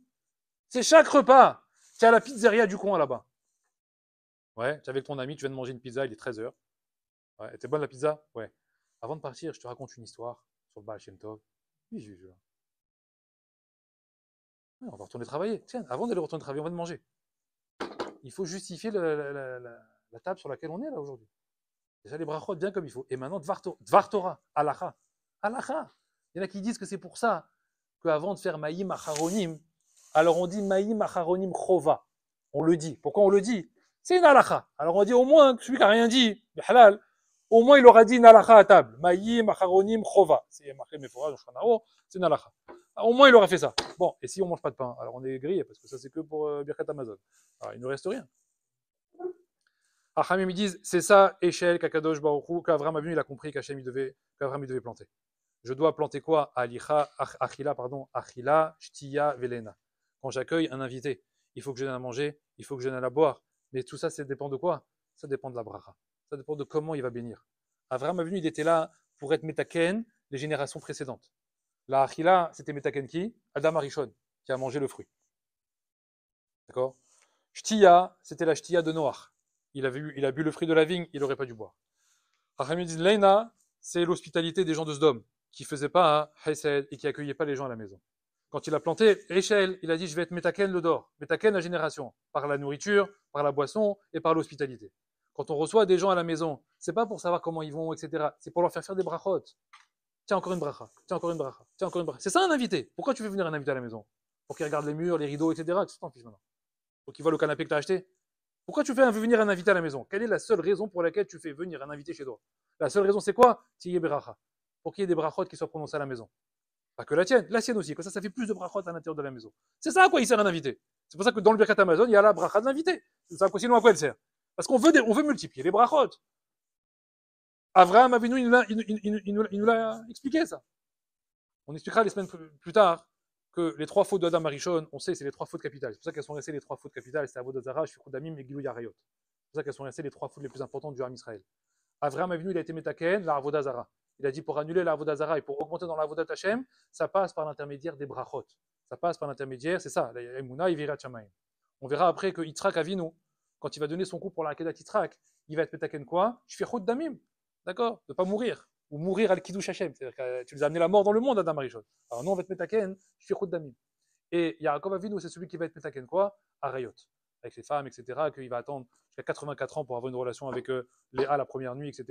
C'est chaque repas. Tu es à la pizzeria du coin là-bas. Ouais, tu es avec ton ami, tu viens de manger une pizza, il est 13h. Ouais, elle était bonne la pizza? Ouais. Avant de partir, je te raconte une histoire sur le Baal Shem Tov. Oui, je jure. Ouais, on va retourner travailler. Tiens, avant d'aller retourner travailler, on va te manger. Il faut justifier la table sur laquelle on est là aujourd'hui. Déjà les brachot bien comme il faut. Et maintenant, Dvar Torah, Halacha. Halacha. Il y en a qui disent que c'est pour ça qu'avant de faire Maïm Acharonim, alors on dit Maïm Acharonim Chova. On le dit. Pourquoi on le dit? C'est une halacha. Alors on dit au moins, celui qui n'a rien dit, le halal, au moins il aura dit une halacha à table. Maïm Acharonim Chova. C'est marqué Meforah, c'est une halacha. Au moins il aura fait ça. Bon, et si on ne mange pas de pain, alors on est grillé, parce que ça c'est que pour Birkat Amazon. Alors il ne reste rien. Achamim ils disent, c'est ça, Eshel, Kakadosh Baruch Hu, qu'Avram a vu, il a compris qu'Hachem il devait planter. Je dois planter quoi? Achila, Shtiya, Velena. Quand j'accueille un invité, il faut que je donne à manger, il faut que je donne à boire. Mais tout ça, ça dépend de quoi? Ça dépend de la bracha. Ça dépend de comment il va bénir. Avram Avinu, il était là pour être Metaken les générations précédentes. La Achila, c'était Metaken qui? Adam Arishon, qui a mangé le fruit. D'accord? Shtiya, c'était la Shtiya de Noach. Il a bu le fruit de la vigne, il n'aurait pas dû boire. Rachamim dit, Leina, c'est l'hospitalité des gens de Sdom, qui ne faisaient pas un Hesed et qui n'accueillaient pas les gens à la maison. Quand il a planté Eshel, il a dit, je vais être Metaken le Dor, Metaken la génération, par la nourriture, par la boisson et par l'hospitalité. Quand on reçoit des gens à la maison, c'est pas pour savoir comment ils vont, etc. C'est pour leur faire des brachot. Tiens, encore une bracha, tiens, encore une bracha, tiens, encore une bracha. C'est ça un invité. Pourquoi tu fais venir un invité à la maison? Pour qu'il regarde les murs, les rideaux, etc. Tu t'en fiches maintenant. Pour qu'il voit le canapé que tu as acheté. Pourquoi tu fais venir un invité à la maison? Quelle est la seule raison pour laquelle tu fais venir un invité chez toi? La seule raison, c'est quoi? Tiye beracha. Pour qu'il y ait des brachot qui soient prononcées à la maison. Pas que la tienne, la sienne aussi. Comme ça fait plus de brachot à l'intérieur de la maison. C'est ça à quoi il sert un invité. C'est pour ça que dans le Birkat Amazon, il y a la bracha de l'invité. C'est ça, sinon à quoi elle sert? Parce qu'on veut multiplier les brachot. Avraham Avinu, il nous l'a expliqué ça. On expliquera les semaines plus tard que les trois fautes d'Adam Arishon, on sait, c'est les trois fautes capitales. C'est pour ça qu'elles sont restées les trois fautes capitales, c'est Avodat Zarah, Shfichut Damim et Gilou Yarayot. C'est pour ça qu'elles sont restées les trois fautes les plus importantes du Ham Israël. Avraham Avinu, il a été Metaken, la Avodat Zarah. Il a dit pour annuler la Avodat Zarah et pour augmenter dans la Avodat Hashem, ça passe par l'intermédiaire des brachot. Ça passe par l'intermédiaire, c'est ça, la Emunah, Ivirat Shamayim. On verra après que Yitzhak Avinu, quand il va donner son coup pour la Akedat Yitzhak, il va être Metaken quoi? Shfichut Damim. D'accord? De ne pas mourir. Ou mourir al Kiddush Hashem. C'est-à-dire que tu les as amenés la mort dans le monde, Adam Arishon. Alors nous, on va être Metaken, Shfichut Damim. Et Yaakov Avinu, c'est celui qui va être Metaken quoi? Arayot. Avec les femmes, etc. Qu'il va attendre jusqu'à 84 ans pour avoir une relation avec Léa la première nuit, etc.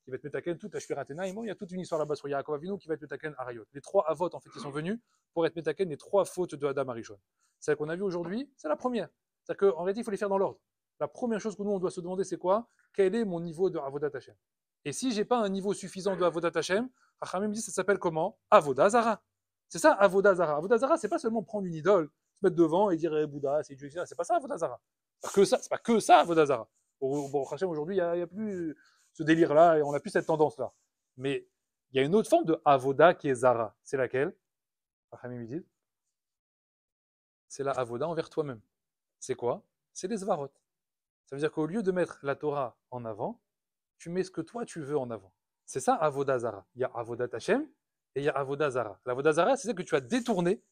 Qui va être Metaken toute la Shfiratena. Il y a toute une histoire là-bas sur Yaakov Avinu qui va être Metaken Arayot. Les trois avot, en fait, qui sont venus pour être Metaken les trois fautes de Adam Arishon. Celle qu'on a vue aujourd'hui, c'est la première. C'est-à-dire qu'en réalité, il faut les faire dans l'ordre. La première chose que nous, on doit se demander, c'est quoi? Quel est mon niveau de Avodat Hashem? Et si je n'ai pas un niveau suffisant de Avodat Hashem, Rachamim me dit, ça s'appelle comment? Avodah Zara. C'est ça, Avodah Zara. Avodah Zara, c'est pas seulement prendre une idole, se mettre devant et dire Bouddha, c'est Dieu, etc. C'est pas ça, Avodah Zara. C'est pas que ça, Avodah Zara. Bon, Rachamim, aujourd'hui, il n'y a plus ce délire-là et on n'a plus cette tendance-là. Mais il y a une autre forme de Avodah qui est Zara. C'est laquelle? Rachamim me dit, c'est la Avodah envers toi-même. C'est quoi? C'est les Zvarot. Ça veut dire qu'au lieu de mettre la Torah en avant, tu mets ce que toi tu veux en avant. C'est ça Avodah Zara. Il y a Avodat Hashem et il y a Avodah Zara. L'Avodah Zara, c'est ça que tu as détourné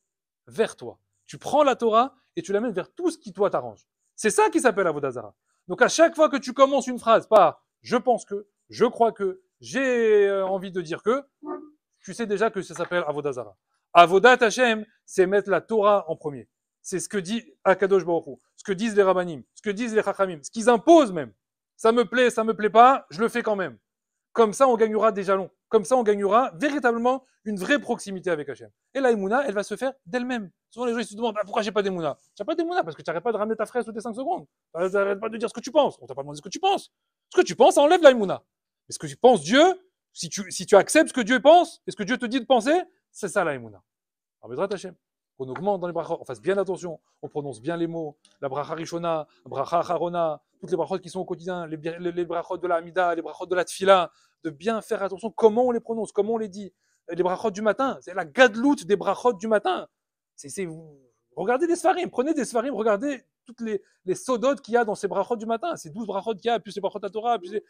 vers toi. Tu prends la Torah et tu l'amènes vers tout ce qui toi t'arrange. C'est ça qui s'appelle Avodah Zara. Donc à chaque fois que tu commences une phrase par je pense que, je crois que, j'ai envie de dire que, tu sais déjà que ça s'appelle Avodah Zara. Avodat Hashem, c'est mettre la Torah en premier. C'est ce que dit Akadosh Baruch Hu, ce que disent les Rabbanim, ce que disent les Chachamim, ce qu'ils imposent même. Ça me plaît pas, je le fais quand même. Comme ça, on gagnera des jalons. Comme ça, on gagnera véritablement une vraie proximité avec Hachem. Et la Emouna, elle va se faire d'elle-même. Souvent, les gens ils se demandent pourquoi j'ai pas d'Emouna. Tu n'as pas d'Emouna parce que tu n'arrêtes pas de ramener ta fraise toutes les 5 secondes. Tu n'arrêtes pas de dire ce que tu penses. On t'a pas demandé ce que tu penses. Ce que tu penses, ça enlève la Emouna. Mais ce que tu penses Dieu, si tu acceptes ce que Dieu pense et ce que Dieu te dit de penser, c'est ça la Emouna. Alors, Bezrat Hachem. On augmente dans les brachot, on fasse bien attention, on prononce bien les mots, la bracha rishona, la bracha acharona, toutes les brachot qui sont au quotidien, les brachot de la Hamida, les brachot de la Tfila, de bien faire attention comment on les prononce, comment on les dit. Les brachot du matin, c'est la gadlout des brachot du matin. Regardez des sfarim, prenez des sfarim, regardez toutes les sodotes qu'il y a dans ces brachot du matin. Ces 12 brachot qu'il y a, plus les brachot de la Torah, plus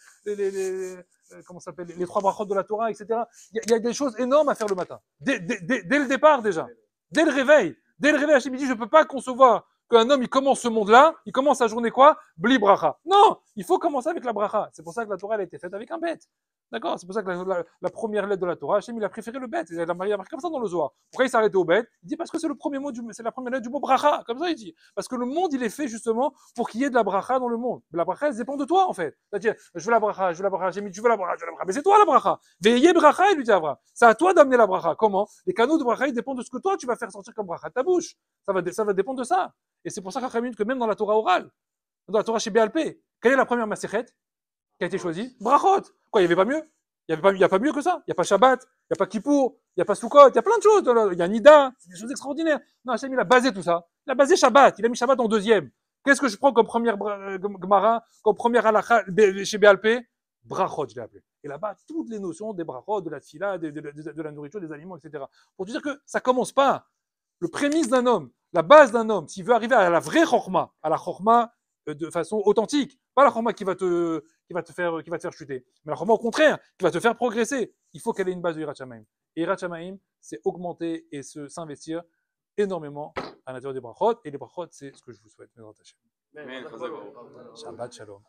comment ça s'appelle, les 3 brachot de la Torah, etc. Il y a des choses énormes à faire le matin. Dès le départ, déjà. Dès le réveil. Dès le réveil, Hachem dit, je ne peux pas concevoir qu'un homme, il commence ce monde-là, il commence sa journée quoi? Bli bracha. Non! Il faut commencer avec la bracha. C'est pour ça que la Torah, elle a été faite avec un bête. D'accord? C'est pour ça que la première lettre de la Torah, Hachem, il a préféré le bête. Il a marqué comme ça dans le Zohar. Pourquoi il s'est arrêté au bête? Il dit parce que c'est le premier mot c'est la première lettre du mot bracha. Comme ça, il dit. Parce que le monde, il est fait justement pour qu'il y ait de la bracha dans le monde. Mais la bracha, elle dépend de toi, en fait. C'est-à-dire, je veux la bracha, je veux la bracha, j'ai mis, je veux la bracha, je veux la bracha. Mais c'est toi la bracha. Veillez bracha, il lui dit Abraham. C'est à toi d'amener la bracha. Comment? Les canaux de bracha, ils dépendent de ce que toi, tu vas faire sortir comme bracha de ta bouche. Ça va dépendre de ça. Et c'est pour ça que même dans la Torah orale, dans la Torah chez Béalpé, quelle est la première masechet qui a été choisie? Brachot. Quoi, il n'y avait pas mieux? Il n'y a pas mieux que ça. Il n'y a pas Shabbat, il n'y a pas Kippour, il n'y a pas Sukkot, il y a plein de choses. Il y a Nida, c'est des choses extraordinaires. Non, Hachem, il a basé tout ça. Il a basé Shabbat, il a mis Shabbat en deuxième. Qu'est-ce que je prends comme première Gemara, comme première halakha chez Béalpé? Brachot, je l'ai appelé. Et là-bas, toutes les notions des brachot, de la tfila, de la nourriture, des aliments, etc. Pour te dire que ça commence pas. Le prémisse d'un homme, la base d'un homme, s'il veut arriver à la vraie chorma, à la chorma de façon authentique, pas la chorma qui va te faire chuter, mais la chorma au contraire, qui va te faire progresser, il faut qu'elle ait une base de Yirat Shamayim. Et Yirat Shamayim, c'est augmenter et s'investir énormément à l'intérieur des brachot, et les brachot, c'est ce que je vous souhaite. Shabbat shalom.